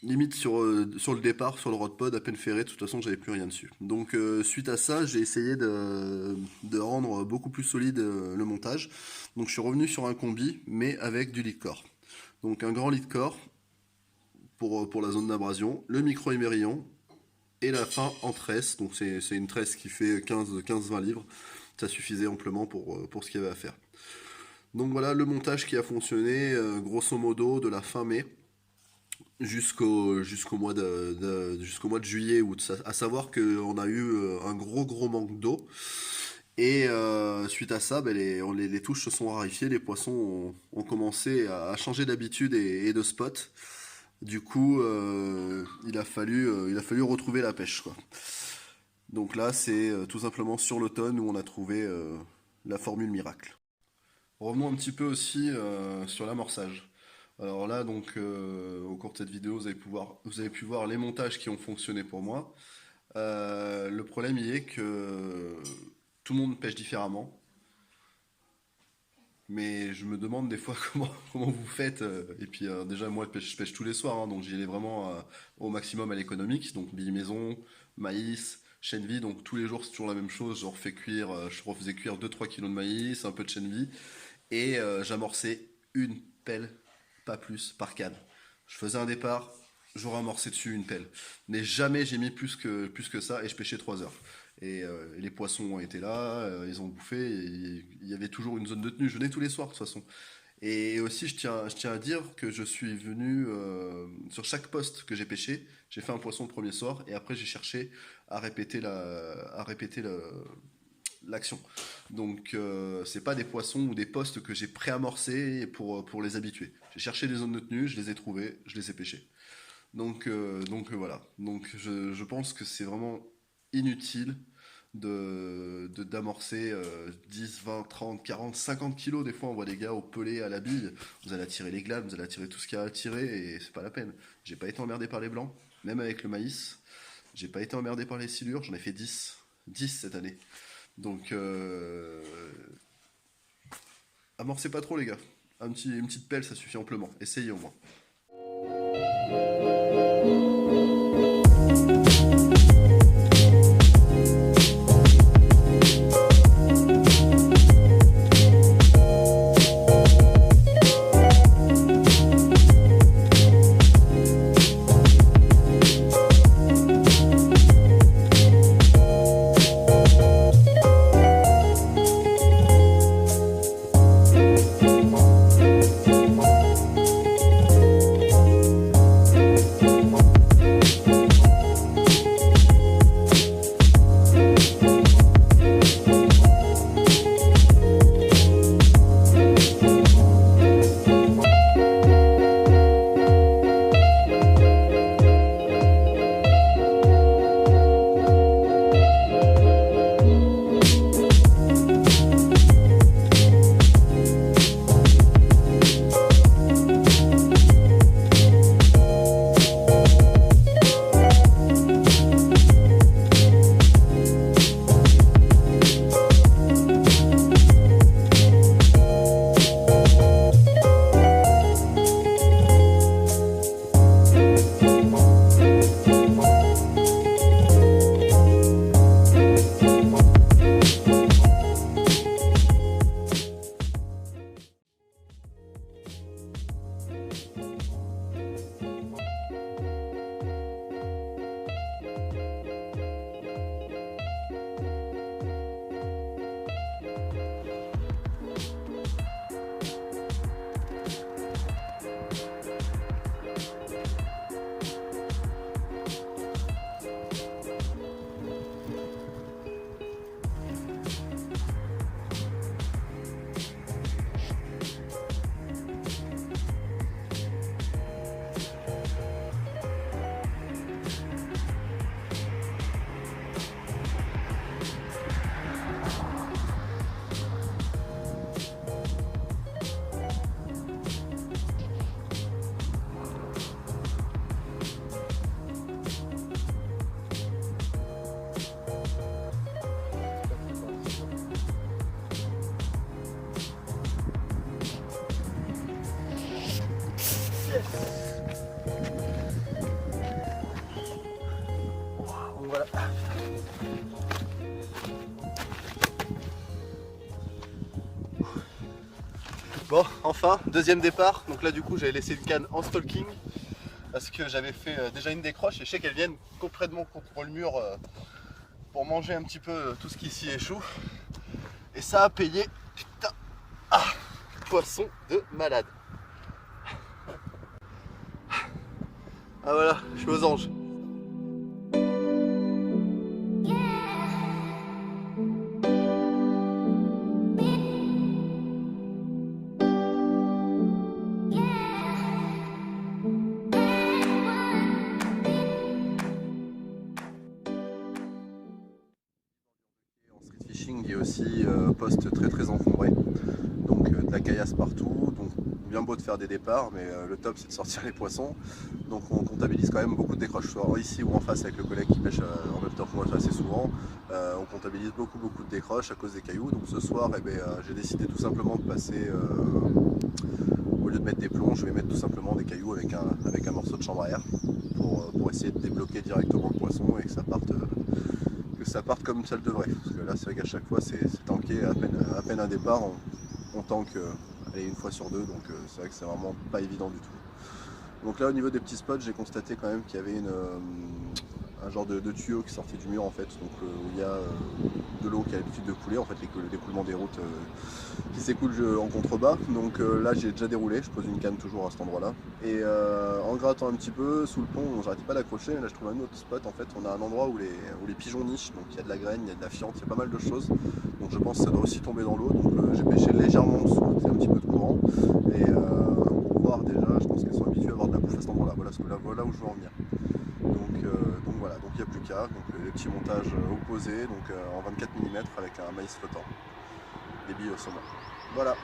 Limite sur le départ, sur le rodpod, à peine ferré, de toute façon j'avais plus rien dessus. Donc suite à ça, j'ai essayé de rendre beaucoup plus solide le montage. Donc je suis revenu sur un combi, mais avec du lead-core. Donc un grand lead-core pour la zone d'abrasion, le micro émerillon et la fin en tresse. Donc c'est une tresse qui fait 15-20 livres. Ça suffisait amplement pour ce qu'il y avait à faire. Donc voilà le montage qui a fonctionné grosso modo de la fin mai jusqu'au mois de juillet août, à savoir qu'on a eu un gros manque d'eau et suite à ça les touches se sont raréfiées, les poissons ont commencé à changer d'habitude et de spot. Du coup il a fallu retrouver la pêche quoi. Donc là c'est tout simplement sur l'automne où on a trouvé la formule miracle. Revenons un petit peu aussi sur l'amorçage. Alors là, donc, au cours de cette vidéo, vous avez pu voir les montages qui ont fonctionné pour moi. Le problème il est que tout le monde pêche différemment. Mais je me demande des fois comment vous faites. Et puis déjà, moi, je pêche tous les soirs, hein, donc j'y allais vraiment au maximum à l'économique. Donc billes maison, maïs, chène vie. Donc tous les jours, c'est toujours la même chose. Je refaisais cuire 2-3 kg de maïs, un peu de chène vie. Et j'amorçais une pelle. Pas plus, par canne. Je faisais un départ, j'aurais amorcé dessus une pelle. Mais jamais j'ai mis plus que ça et je pêchais 3 heures. Et les poissons ont été là, ils ont bouffé, et il y avait toujours une zone de tenue. Je venais tous les soirs de toute façon. Et aussi, je tiens à dire que je suis venu sur chaque poste que j'ai pêché, j'ai fait un poisson le premier soir et après j'ai cherché à répéter l'action. Donc c'est pas des poissons ou des postes que j'ai préamorcés pour les habituer. J'ai cherché des zones de tenue, je les ai trouvées, je les ai pêchés. Donc voilà. Donc je pense que c'est vraiment inutile d'amorcer 10, 20, 30, 40, 50 kilos. Des fois on voit des gars au pelé à la bille, vous allez attirer les glanes, vous allez attirer tout ce qu'il y a à attirer et c'est pas la peine. J'ai pas été emmerdé par les blancs, même avec le maïs. J'ai pas été emmerdé par les silures, j'en ai fait 10 cette année. Donc amorcez pas trop les gars, une petite pelle ça suffit amplement, essayez au moins. Donc voilà. Bon, enfin, deuxième départ. Donc là, du coup, j'avais laissé une canne en stalking parce que j'avais fait déjà une décroche et je sais qu'elles viennent complètement contre le mur pour manger un petit peu tout ce qui s'y échoue. Et ça a payé. Putain, poisson de malade. Ah voilà, je suis aux anges. Il y a aussi poste très encombré, donc de la caillasse partout, donc bien beau de faire des départs, mais le top c'est de sortir les poissons, donc on comptabilise quand même beaucoup de décroches, soit ici ou en face avec le collègue qui pêche en même temps que moi assez souvent, on comptabilise beaucoup de décroches à cause des cailloux. Donc ce soir j'ai décidé tout simplement de passer, au lieu de mettre des plombs, je vais mettre tout simplement des cailloux avec un morceau de chambre à air pour essayer de débloquer directement le poisson et que ça parte comme ça le devrait. Parce que là c'est vrai qu'à chaque fois c'est tanké, à peine un départ, on tanque une fois sur deux, donc c'est vrai que c'est vraiment pas évident du tout. Donc là au niveau des petits spots, j'ai constaté quand même qu'il y avait un genre de tuyau qui sortait du mur en fait, donc où il y a de l'eau qui a l'habitude de couler, en fait l'écoulement des routes qui s'écoule en contrebas. Donc là j'ai déjà déroulé, je pose une canne toujours à cet endroit là, et en grattant un petit peu sous le pont, j'arrêtais pas d'accrocher. Là je trouve un autre spot, en fait on a un endroit où les pigeons nichent, donc il y a de la graine, il y a de la fiente, il y a pas mal de choses, donc je pense que ça doit aussi tomber dans l'eau. Donc j'ai pêché légèrement en dessous, c'est un petit peu de courant, et pour voir déjà, je pense qu'elles sont habituées à avoir de la bouffe à cet endroit là, voilà où je veux en venir. Donc voilà, donc il n'y a plus qu'à, donc les petits montages opposés, donc en 24 mm avec un maïs flottant, des billes au saumon. Voilà.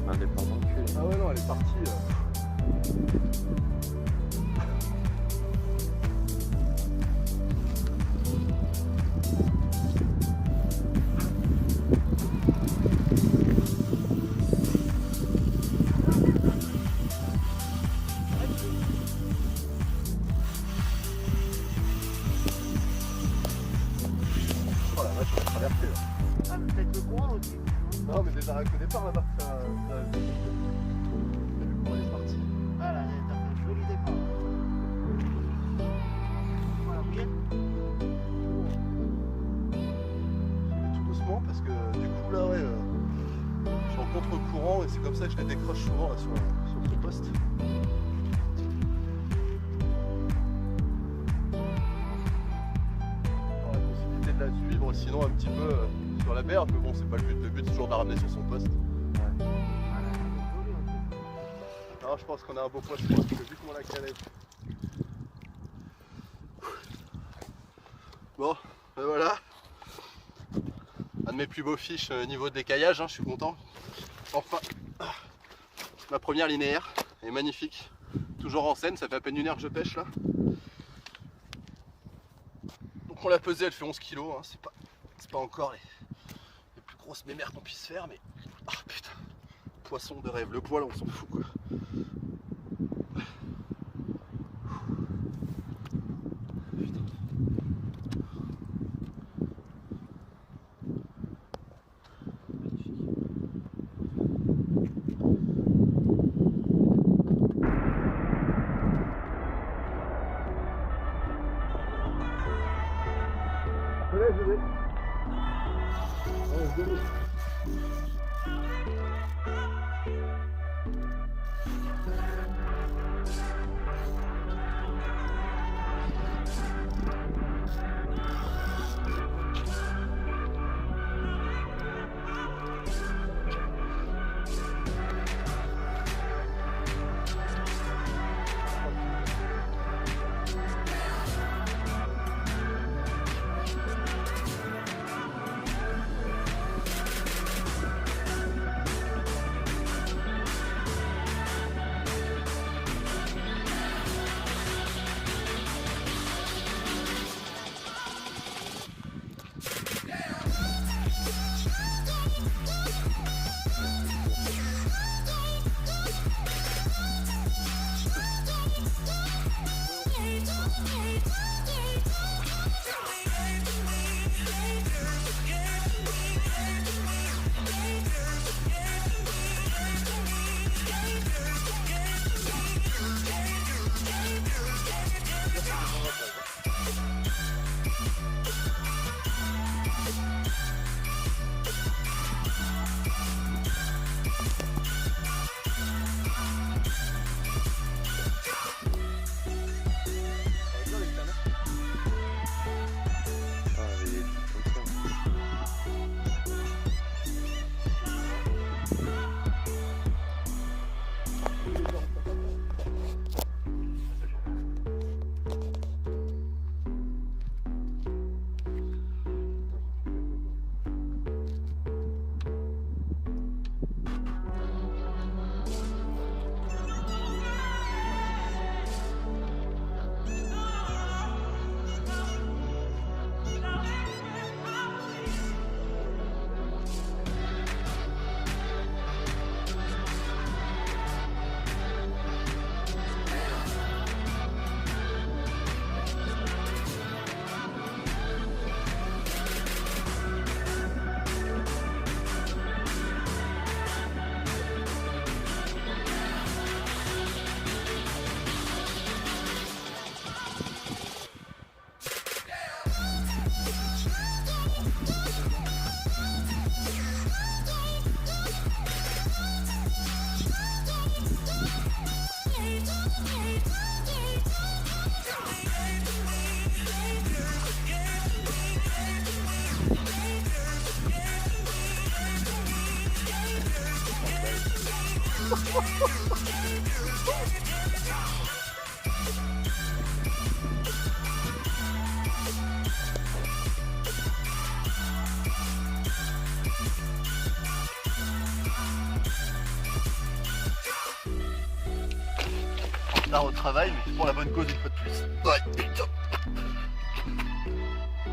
Indépendant de cul. Ah ouais, non, elle est partie. Oh la vache, on va traverser là. Ah, peut-être le courant aussi. Non, mais déjà au départ là-bas, ça. T'as vu comment elle est partie. Ah là, t'as fait un joli départ. Voilà, bien. Tout doucement parce que du coup là, ouais, je suis en contre-courant et c'est comme ça que je les décroche souvent là sur ce poste. La possibilité de la suivre sinon un petit peu sur la berge, mais bon c'est pas le but c'est toujours de la ramener sur son poste. Alors je pense qu'on a un beau poste parce que vu comment la calette. Bon, ben voilà. Un de mes plus beaux fiches niveau de décaillage, hein, je suis content. Enfin, ma première linéaire est magnifique. Toujours en scène, ça fait à peine 1 heure que je pêche là. Donc on l'a pesée, elle fait 11 kg, hein, c'est pas encore les plus grosses mémères qu'on puisse faire, mais ah putain, poisson de rêve, le poil on s'en fout quoi. retard au travail, mais pour la bonne cause une fois de plus. Ouais, putain.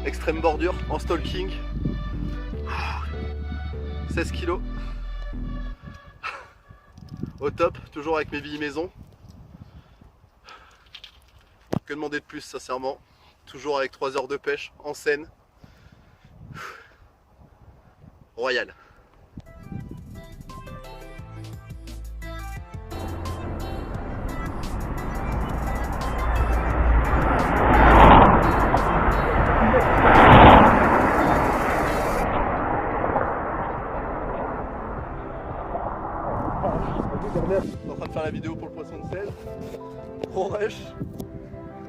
Extrême bordure en stalking. 16 kilos. Au top, toujours avec mes billes maison. Que demander de plus, sincèrement. Toujours avec 3 heures de pêche en Seine. Royal. On est en train de faire la vidéo pour le poisson de sel. Gros rush.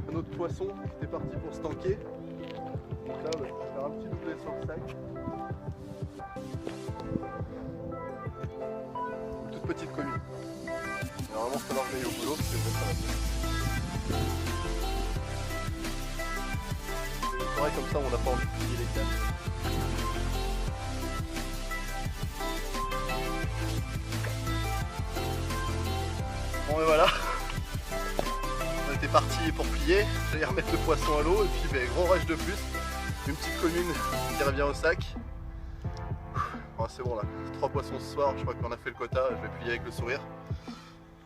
Un autre poisson qui était parti pour se tanker. Donc là, je vais faire un petit doublé sur le sac. Une toute petite commune. Normalement, il va falloir que j'aille au boulot parce que je vais faire la pêche. Une soirée comme ça, on n'a pas envie de plier les cannes. Bon et voilà, on était parti pour plier, j'allais remettre le poisson à l'eau et puis ben, gros rush de plus, une petite commune qui revient au sac. Bon, c'est bon là, 3 poissons ce soir, je crois qu'on a fait le quota, je vais plier avec le sourire.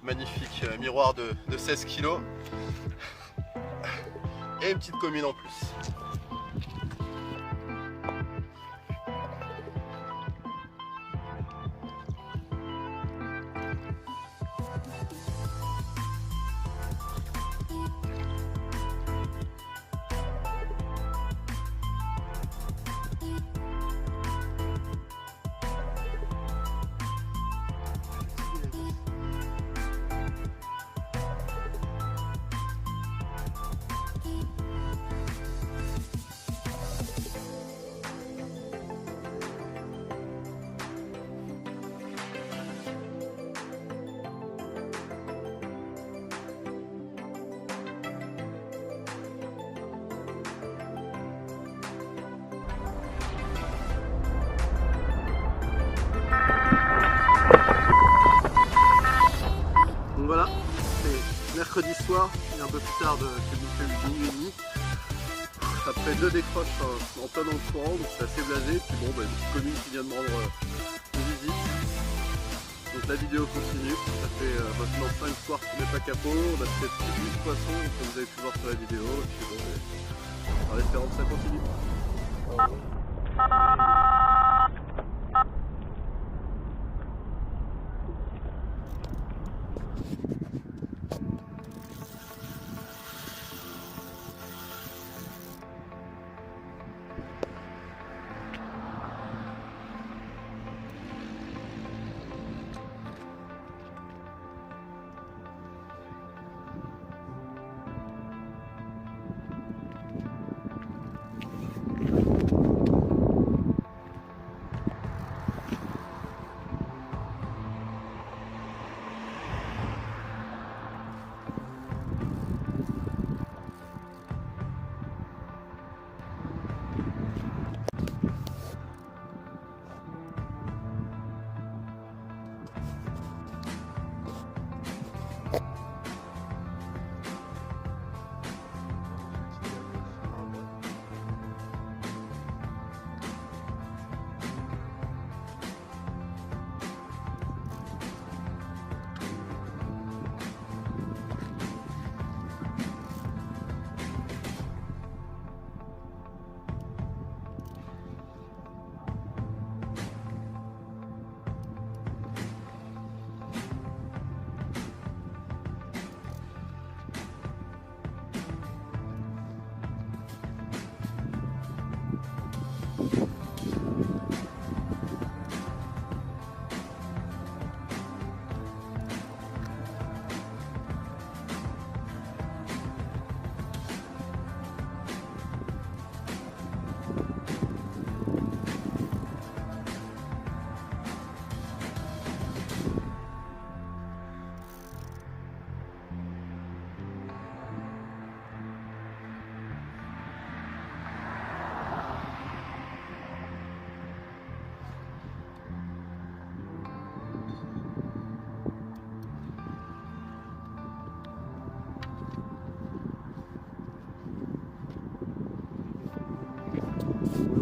Magnifique miroir de 16 kg et une petite commune en plus. Donc voilà, c'est mercredi soir, et un peu plus tard que nous fait minuit et demi. Après 2 décroches en plein dans le courant, donc c'est assez blasé. Puis bon, une petite commune qui vient de me rendre visite. Donc la vidéo continue, ça fait maintenant 5 soirs qu'on n'est pas capot, on a fait 12 poissons, comme vous avez pu voir sur la vidéo. Et puis bon, en espérant que ça continue.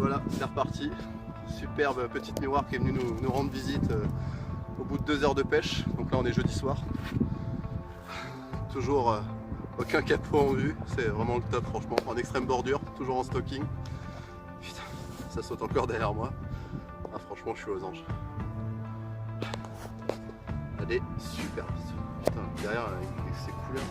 Voilà, c'est reparti. Superbe petite miroir qui est venue nous rendre visite au bout de 2 heures de pêche. Donc là on est jeudi soir. Toujours aucun capot en vue, c'est vraiment le top franchement. En extrême bordure, toujours en stocking. Putain, ça saute encore derrière moi. Ah, franchement je suis aux anges. Elle est super. Putain, derrière avec ses couleurs.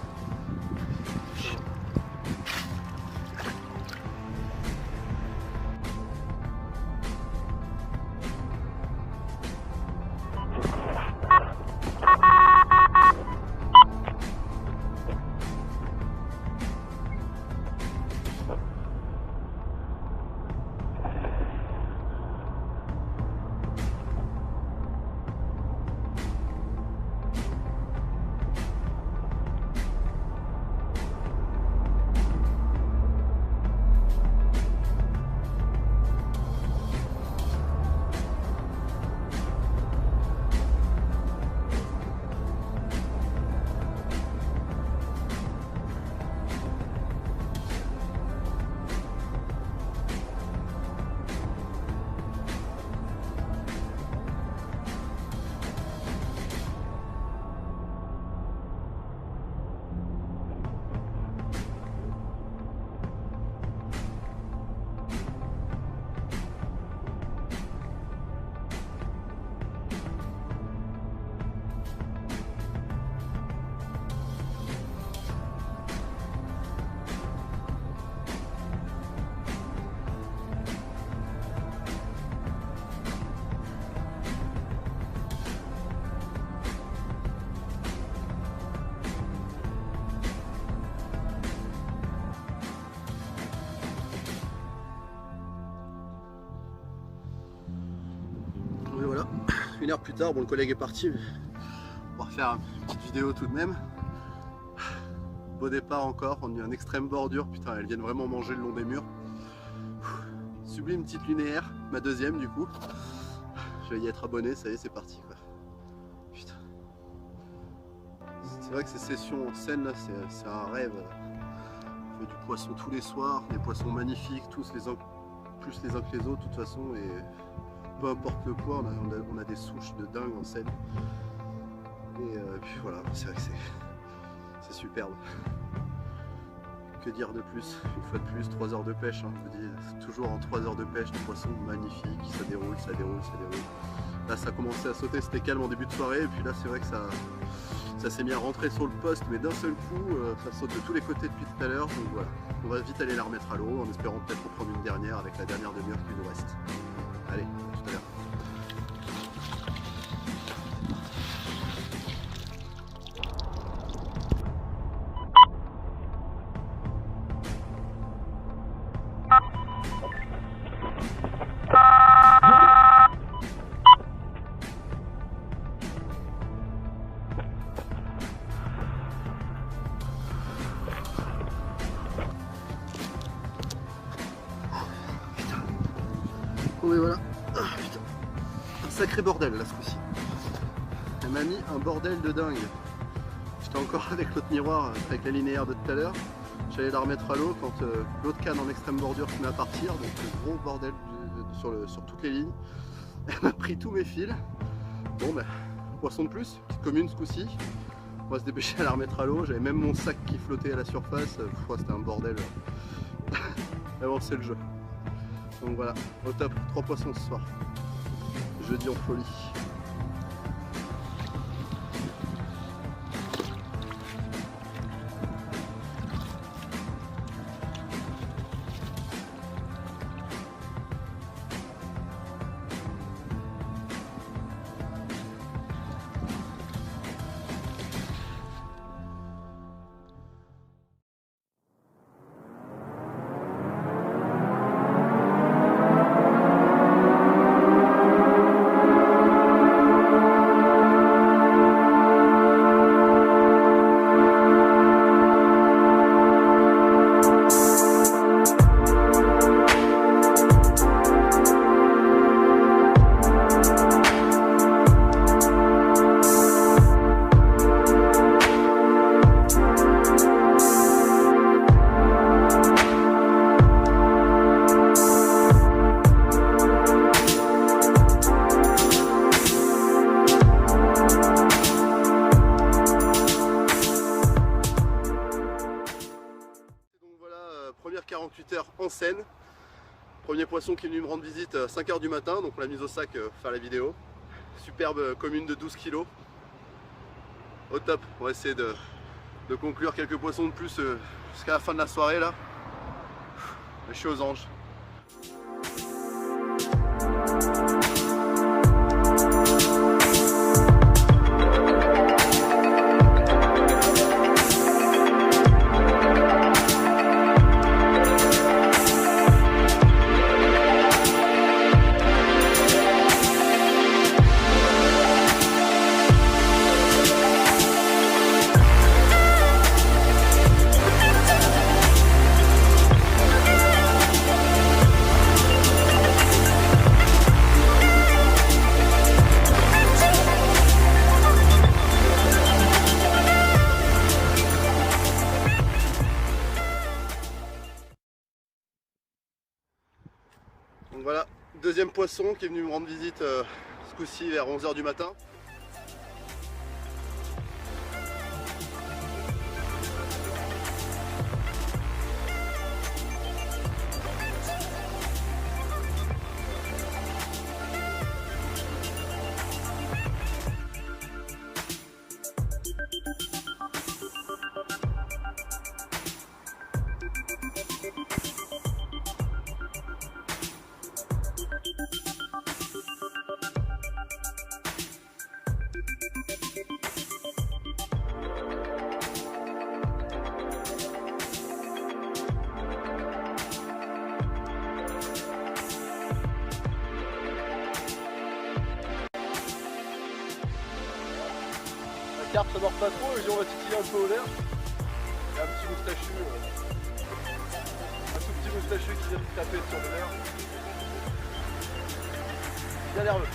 Et voilà, 1 heure plus tard, bon le collègue est parti, mais on va refaire une petite vidéo tout de même. Beau départ encore, on est en extrême bordure, putain elles viennent vraiment manger le long des murs. Sublime petite linéaire, ma deuxième du coup. Je vais y être abonné, ça y est c'est parti quoi. Putain. C'est vrai que ces sessions en scène là, c'est un rêve. On fait du poisson tous les soirs, des poissons magnifiques, tous les uns plus les uns que les autres de toute façon, et peu importe le poids, on a des souches de dingue en scène. Et puis voilà, c'est vrai que c'est superbe. Que dire de plus? Une fois de plus, 3 heures de pêche, hein, je vous dis, toujours en 3 heures de pêche, des poissons magnifiques, ça déroule, ça déroule, ça déroule. Là ça a commencé à sauter, c'était calme en début de soirée, et puis là c'est vrai que ça s'est mis à rentrer sur le poste, mais d'un seul coup, ça saute de tous les côtés depuis tout à l'heure, donc voilà. On va vite aller la remettre à l'eau, en espérant peut-être reprendre une dernière avec la dernière demi-heure qui nous reste. Allez, à tout à l'heure. Bon et voilà, ah, putain. Un sacré bordel là ce coup-ci. Elle m'a mis un bordel de dingue. J'étais encore avec l'autre miroir, avec la linéaire de tout à l'heure. J'allais la remettre à l'eau quand l'autre canne en extrême bordure se met à partir, donc gros bordel sur toutes les lignes. Elle m'a pris tous mes fils. Bon ben, poisson de plus, petite commune ce coup-ci. On va se dépêcher à la remettre à l'eau. J'avais même mon sac qui flottait à la surface. C'était un bordel. Mais bon, c'est le jeu. Donc voilà, au top, 3 poissons ce soir. Jeudi en folie. Seine. Premier poisson qui est venu me rendre visite à 5 h du matin, donc on l'a mis au sac pour faire la vidéo. Superbe commune de 12 kg. Au top, on va essayer de conclure quelques poissons de plus jusqu'à la fin de la soirée là. Je suis aux anges. Donc voilà, deuxième poisson qui est venu me rendre visite ce coup-ci vers 11 h du matin. La carpe ça mord pas trop, et on va titiller un peu au l'air. Il y a un petit moustachu, un tout petit moustachu qui vient de taper sur le verre. Bien nerveux.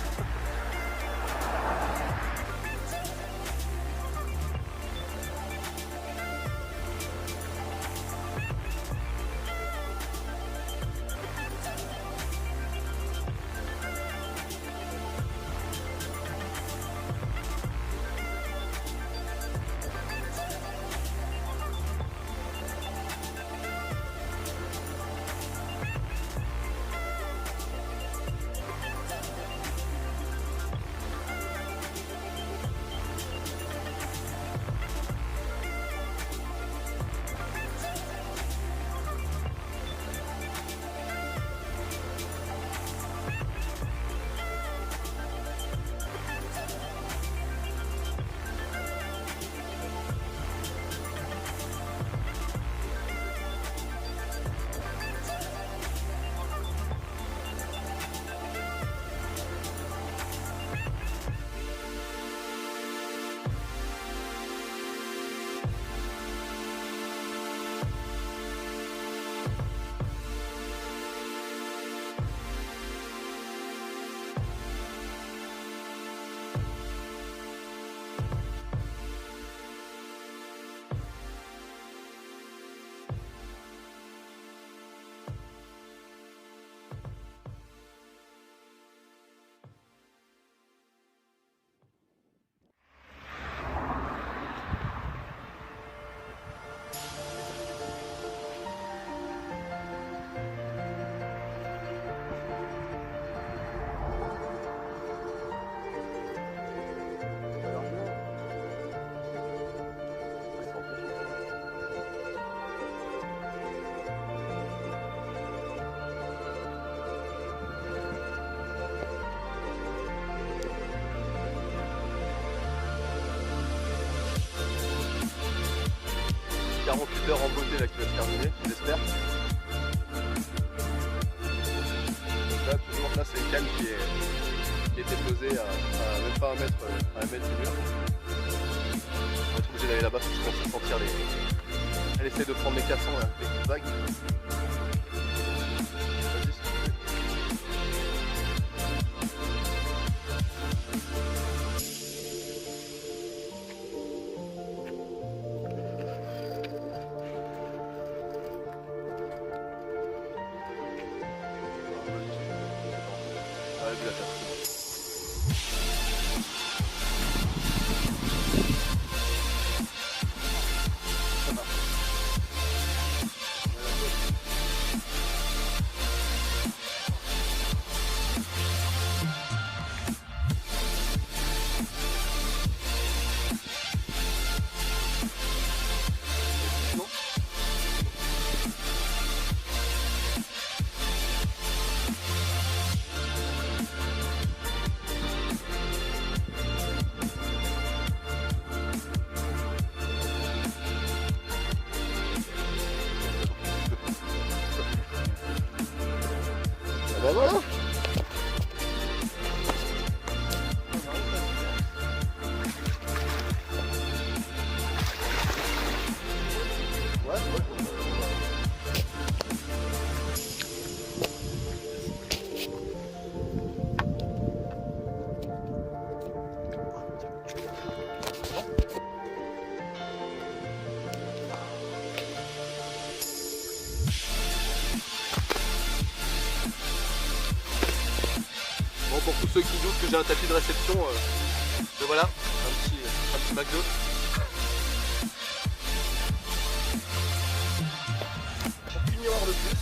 Heures en beauté là qui va se terminer, j'espère. Là, toujours là c'est Cannes qui était posé à même pas à un mètre du mur. On va être obligé d'aller là-bas parce que je commence à sentir les. Elle essaie de prendre les cassons là, les petites vagues. Vas-y, s'il te plaît. Ben voilà. Bon, pour tous ceux qui doutent que j'ai un tapis de réception, le voilà, un petit McDo. Pour finir de plus.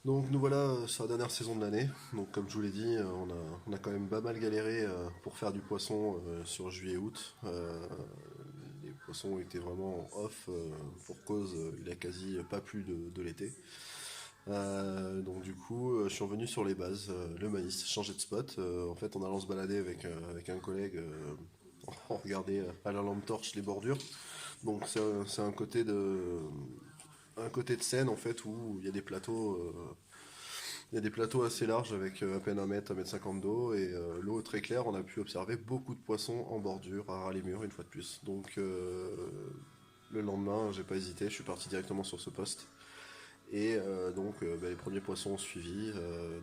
Donc nous voilà sur la dernière saison de l'année. Donc comme je vous l'ai dit, on a quand même pas mal galéré pour faire du poisson sur juillet-août. Les poissons étaient vraiment off pour cause il a quasi pas plu de l'été. Donc du coup je suis revenu sur les bases, le maïs, changer de spot. En fait en allant se balader avec un collègue, on regardait à la lampe torche les bordures. Donc c'est un côté de Seine en fait où il y a des plateaux assez larges avec à peine 1 mètre 50 d'eau et l'eau est très claire. On a pu observer beaucoup de poissons en bordure à ras les murs une fois de plus. Donc le lendemain j'ai pas hésité, je suis parti directement sur ce poste et les premiers poissons ont suivi.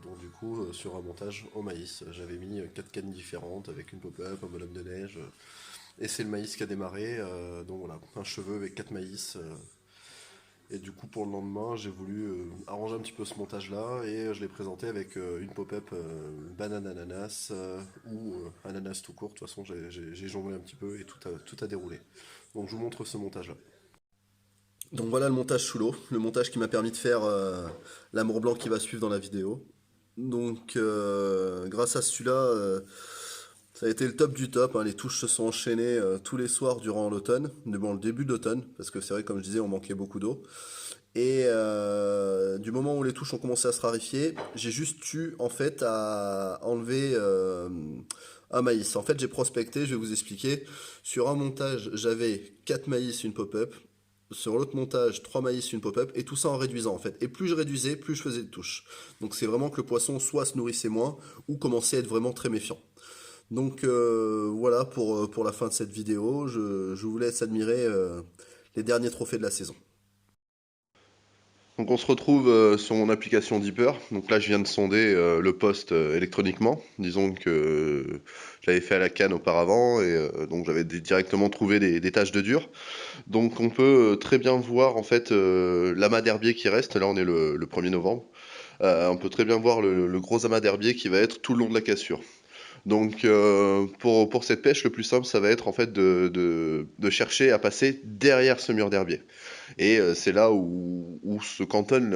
Donc du coup sur un montage au maïs, j'avais mis 4 cannes différentes avec une pop-up, un bonhomme de neige. Et c'est le maïs qui a démarré, donc voilà, un cheveu avec 4 maïs. Et du coup pour le lendemain j'ai voulu arranger un petit peu ce montage là et je l'ai présenté avec une pop-up banane ananas ou ananas tout court. De toute façon j'ai jonglé un petit peu et tout a déroulé. Donc je vous montre ce montage là. Donc voilà le montage sous l'eau, le montage qui m'a permis de faire l'amour blanc qui va suivre dans la vidéo. Donc grâce à celui-là... ça a été le top du top, hein. Les touches se sont enchaînées tous les soirs durant l'automne, le début de l'automne, parce que c'est vrai, comme je disais, on manquait beaucoup d'eau. Et du moment où les touches ont commencé à se raréfier, j'ai juste eu en fait à enlever un maïs. En fait, j'ai prospecté, je vais vous expliquer. Sur un montage, j'avais 4 maïs, une pop-up. Sur l'autre montage, 3 maïs, une pop-up, et tout ça en réduisant en fait. Et plus je réduisais, plus je faisais de touches. Donc c'est vraiment que le poisson soit se nourrissait moins, ou commençait à être vraiment très méfiant. Donc voilà pour la fin de cette vidéo, je vous laisse admirer les derniers trophées de la saison. Donc on se retrouve sur mon application Deeper. Donc là je viens de sonder le poste électroniquement. Disons que je l'avais fait à la canne auparavant et donc j'avais directement trouvé des taches de dur. Donc on peut très bien voir en fait l'amas d'herbier qui reste. Là on est le 1er novembre. On peut très bien voir le gros amas d'herbier qui va être tout le long de la cassure. Donc pour cette pêche, le plus simple, ça va être en fait de chercher à passer derrière ce mur d'herbier. Et c'est là où se cantonne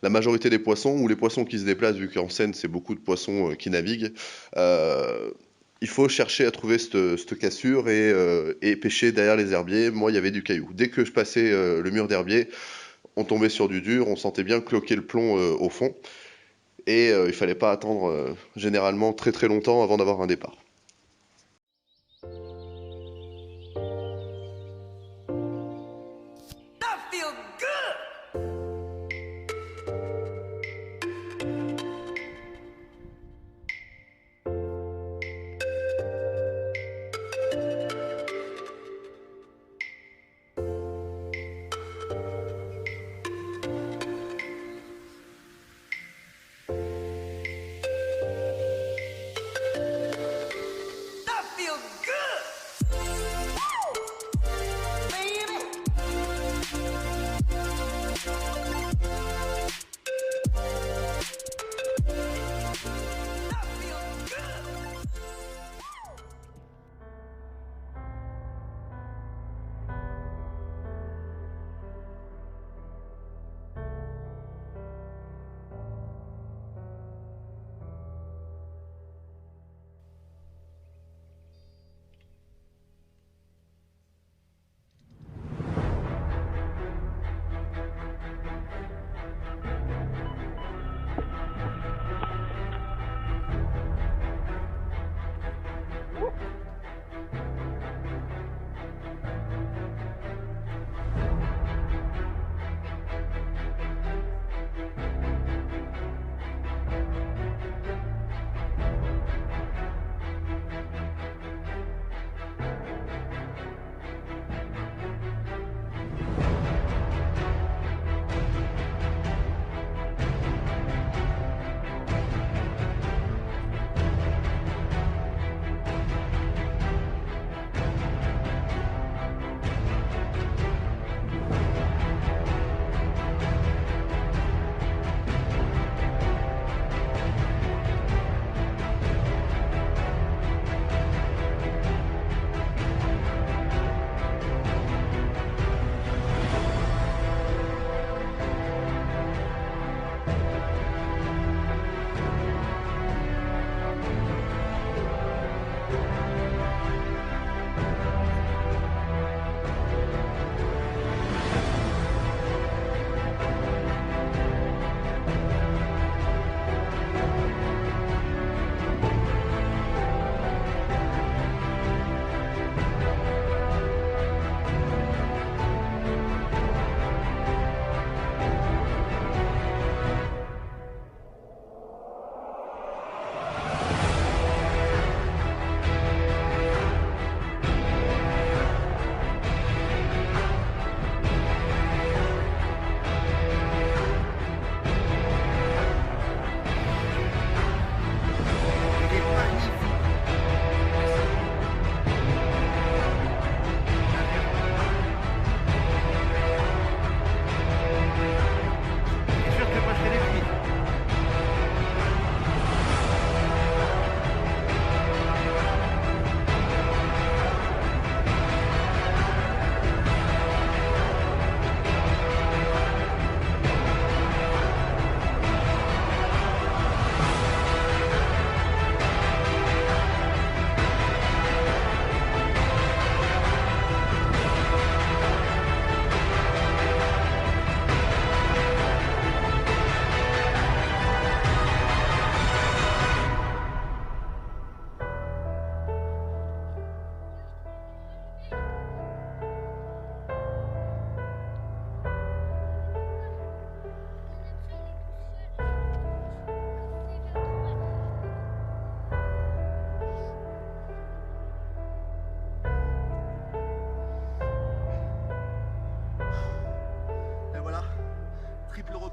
la majorité des poissons, ou les poissons qui se déplacent, vu qu'en Seine, c'est beaucoup de poissons qui naviguent. Il faut chercher à trouver cette cassure et pêcher derrière les herbiers. Moi, il y avait du caillou. Dès que je passais le mur d'herbier, on tombait sur du dur, on sentait bien cloquer le plomb au fond. Et il fallait pas attendre généralement très très longtemps avant d'avoir un départ.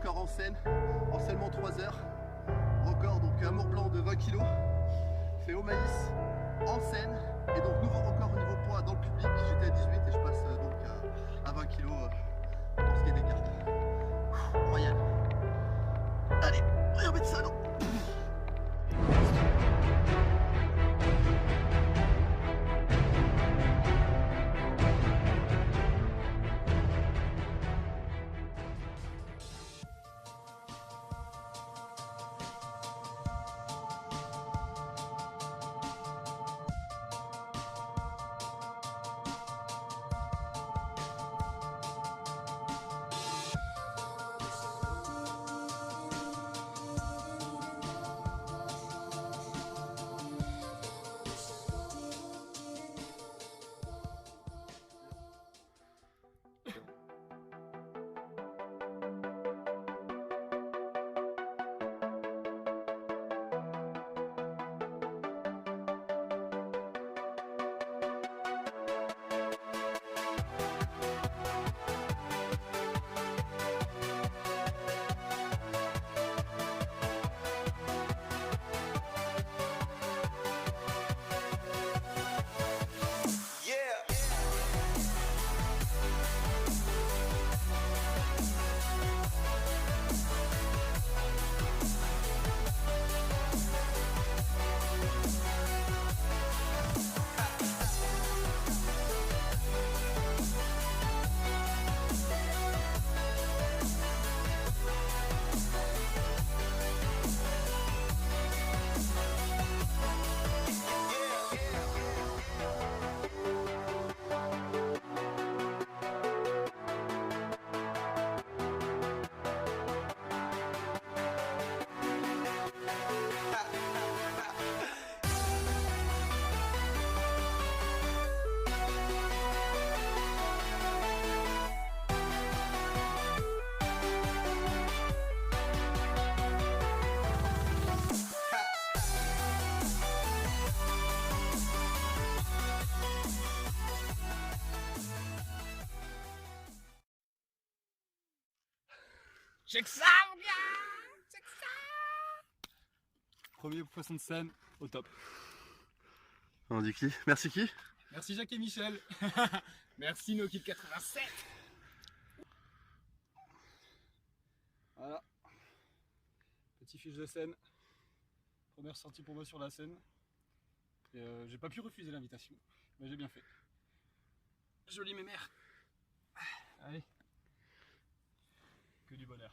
record en Seine, en seulement 3 heures. Record donc amour blanc de 20 kg, fait au maïs, en Seine. Et donc nouveau record au niveau poids dans le public. J'étais à 18 et je passe donc à 20 kg pour ce qui est des cartes. Royal. Allez, on met ça non. Check ça, mon gars! Check ça! Premier poisson de Seine, au top. On dit qui? Merci qui? Merci Jacques et Michel. Merci Nokid 87. Voilà. Petit fiche de Seine. Première sortie pour moi sur la Seine. Et j'ai pas pu refuser l'invitation, mais j'ai bien fait. Jolie mémère. Allez. Que du bonheur.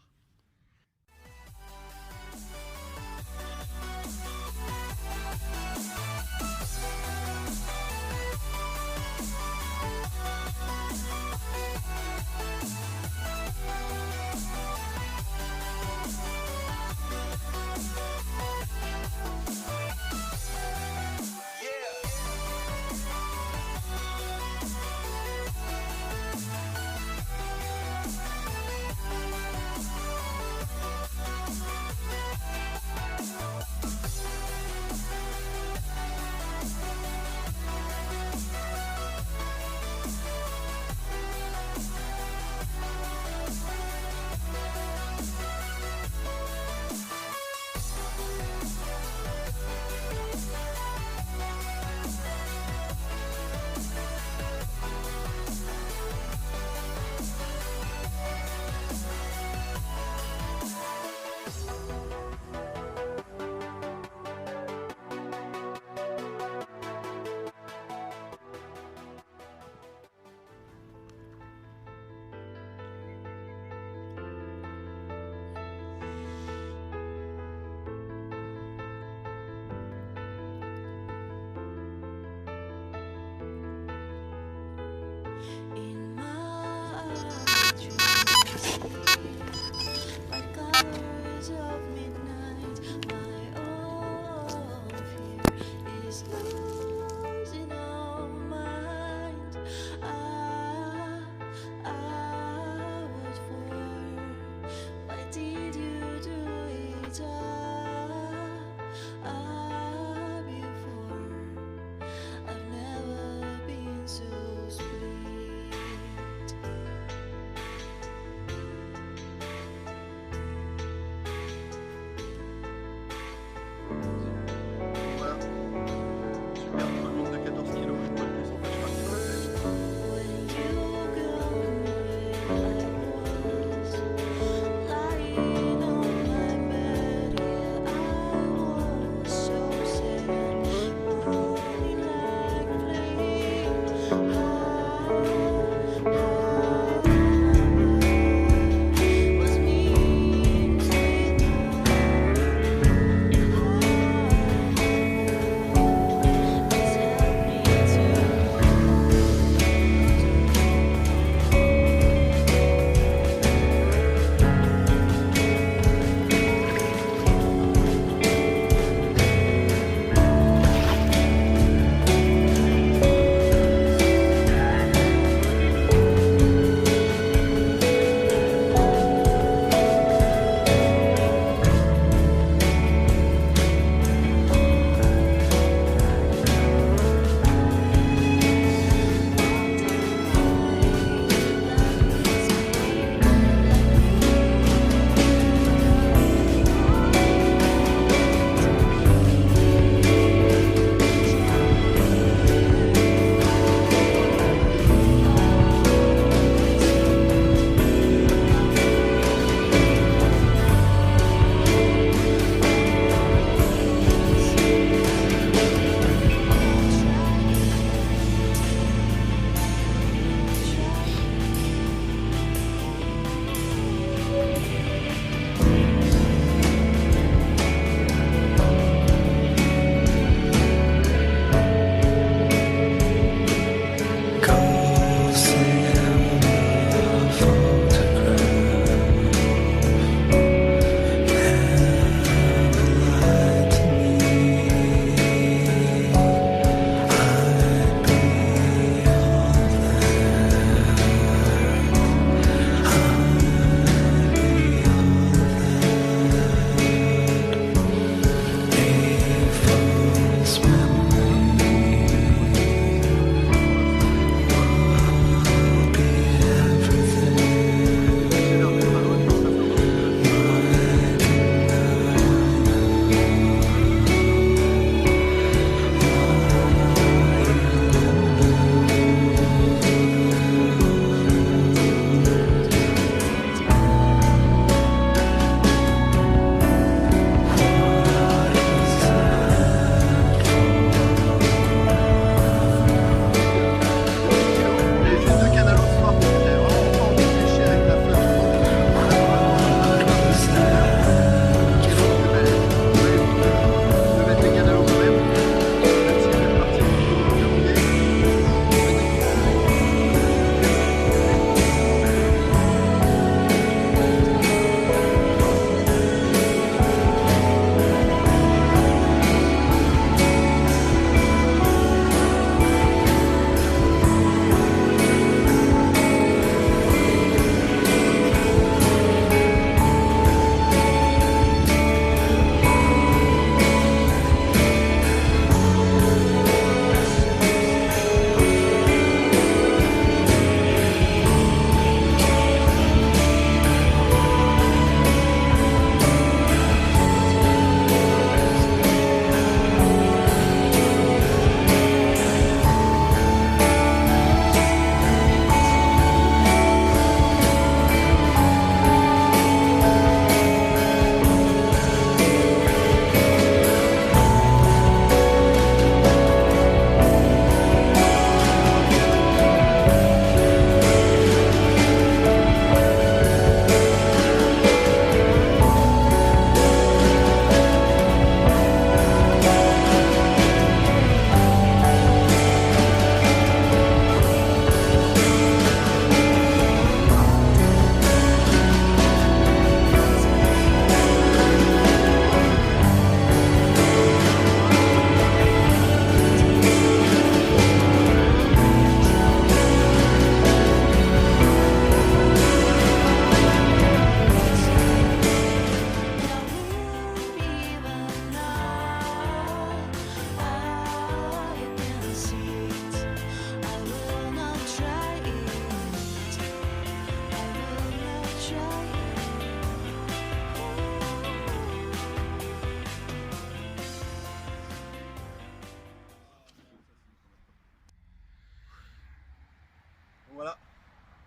Voilà,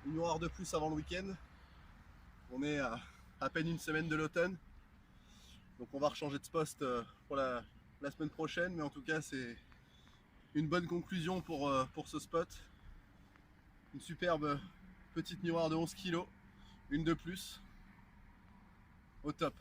une noire de plus avant le week-end. On est à peine une semaine de l'automne. Donc on va rechanger de spot pour la semaine prochaine. Mais en tout cas, c'est une bonne conclusion pour ce spot. Une superbe petite noire de 11 kg. Une de plus. Au top.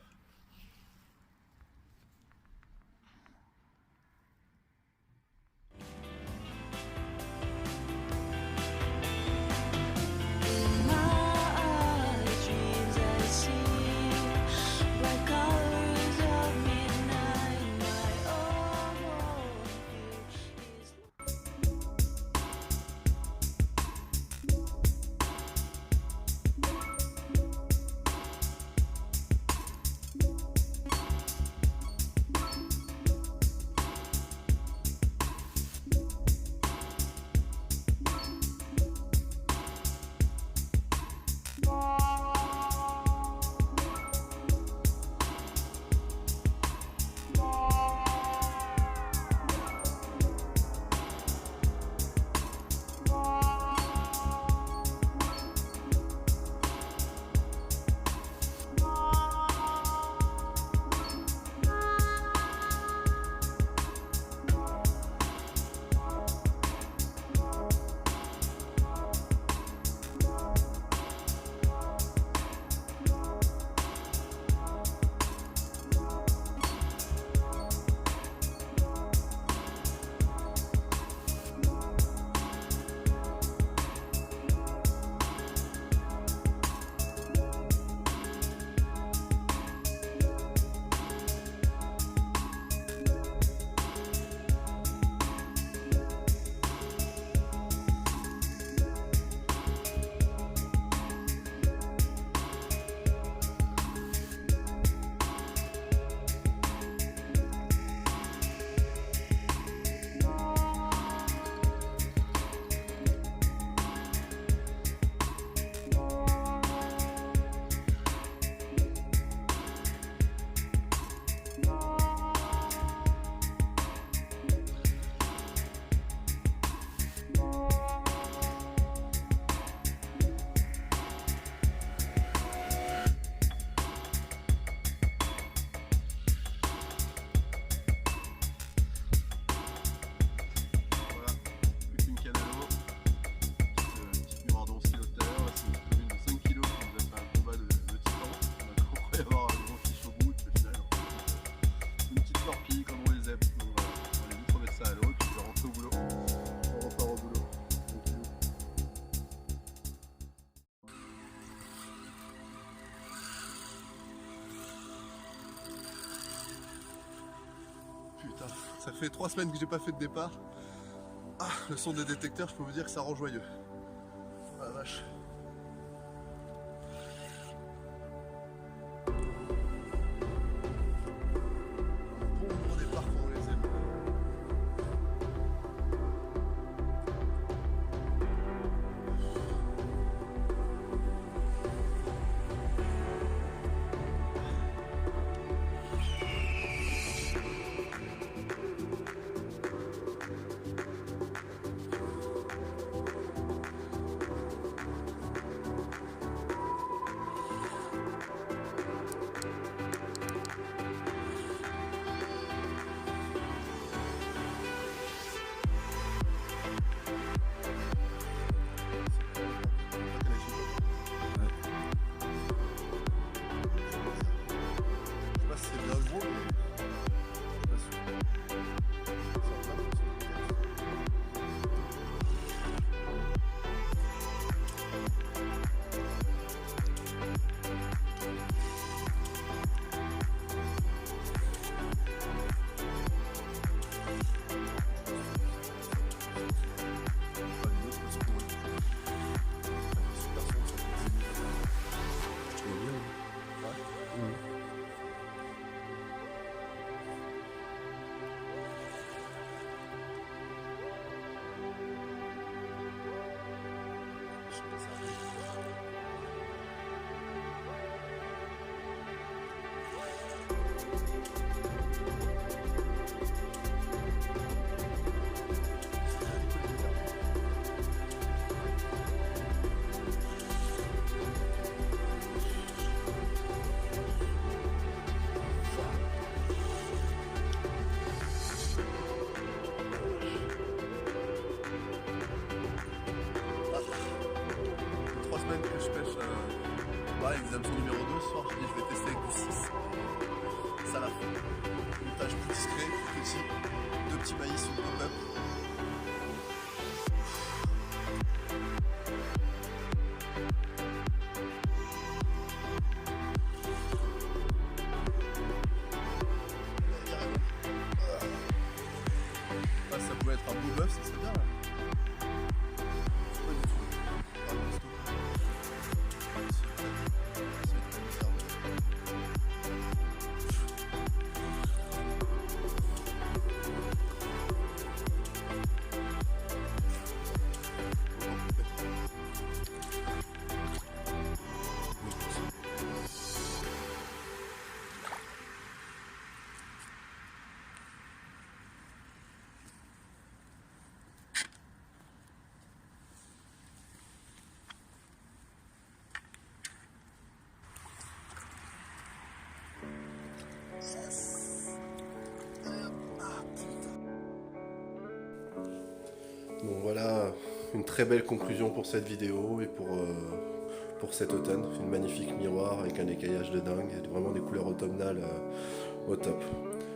Putain, ça fait 3 semaines que j'ai pas fait de départ. Ah, le son des détecteurs, je peux vous dire que ça rend joyeux. Ah la vache. Bon gros départ comme on les aime. je pêche pareil, les hameçons numéro 2 ce soir. Je dis je vais tester avec du 6. Ça la fait. Montage plus discret, plus petit. 2 petits maïs sur le pop-up. Ah, ça pouvait être un beau bœuf, ça serait bien là. Pas du tout. Ah non, stop. Bon voilà, une très belle conclusion pour cette vidéo et pour cet automne. Une magnifique miroir avec un écaillage de dingue, et vraiment des couleurs automnales au top.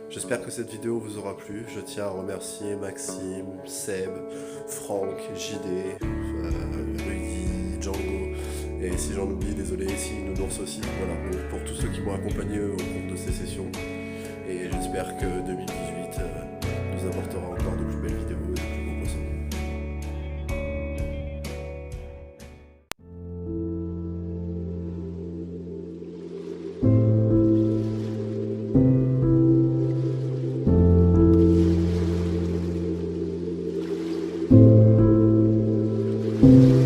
J'espère que cette vidéo vous aura plu. Je tiens à remercier Maxime, Seb, Franck, JD, Rudy, Django, et si j'en oublie, désolé, ici Nounours aussi. Voilà, donc pour tous ceux qui m'ont accompagné au cours de ces sessions. Et j'espère que 2018 nous apportera encore de plus belles vidéos et de plus beaux poissons. Thank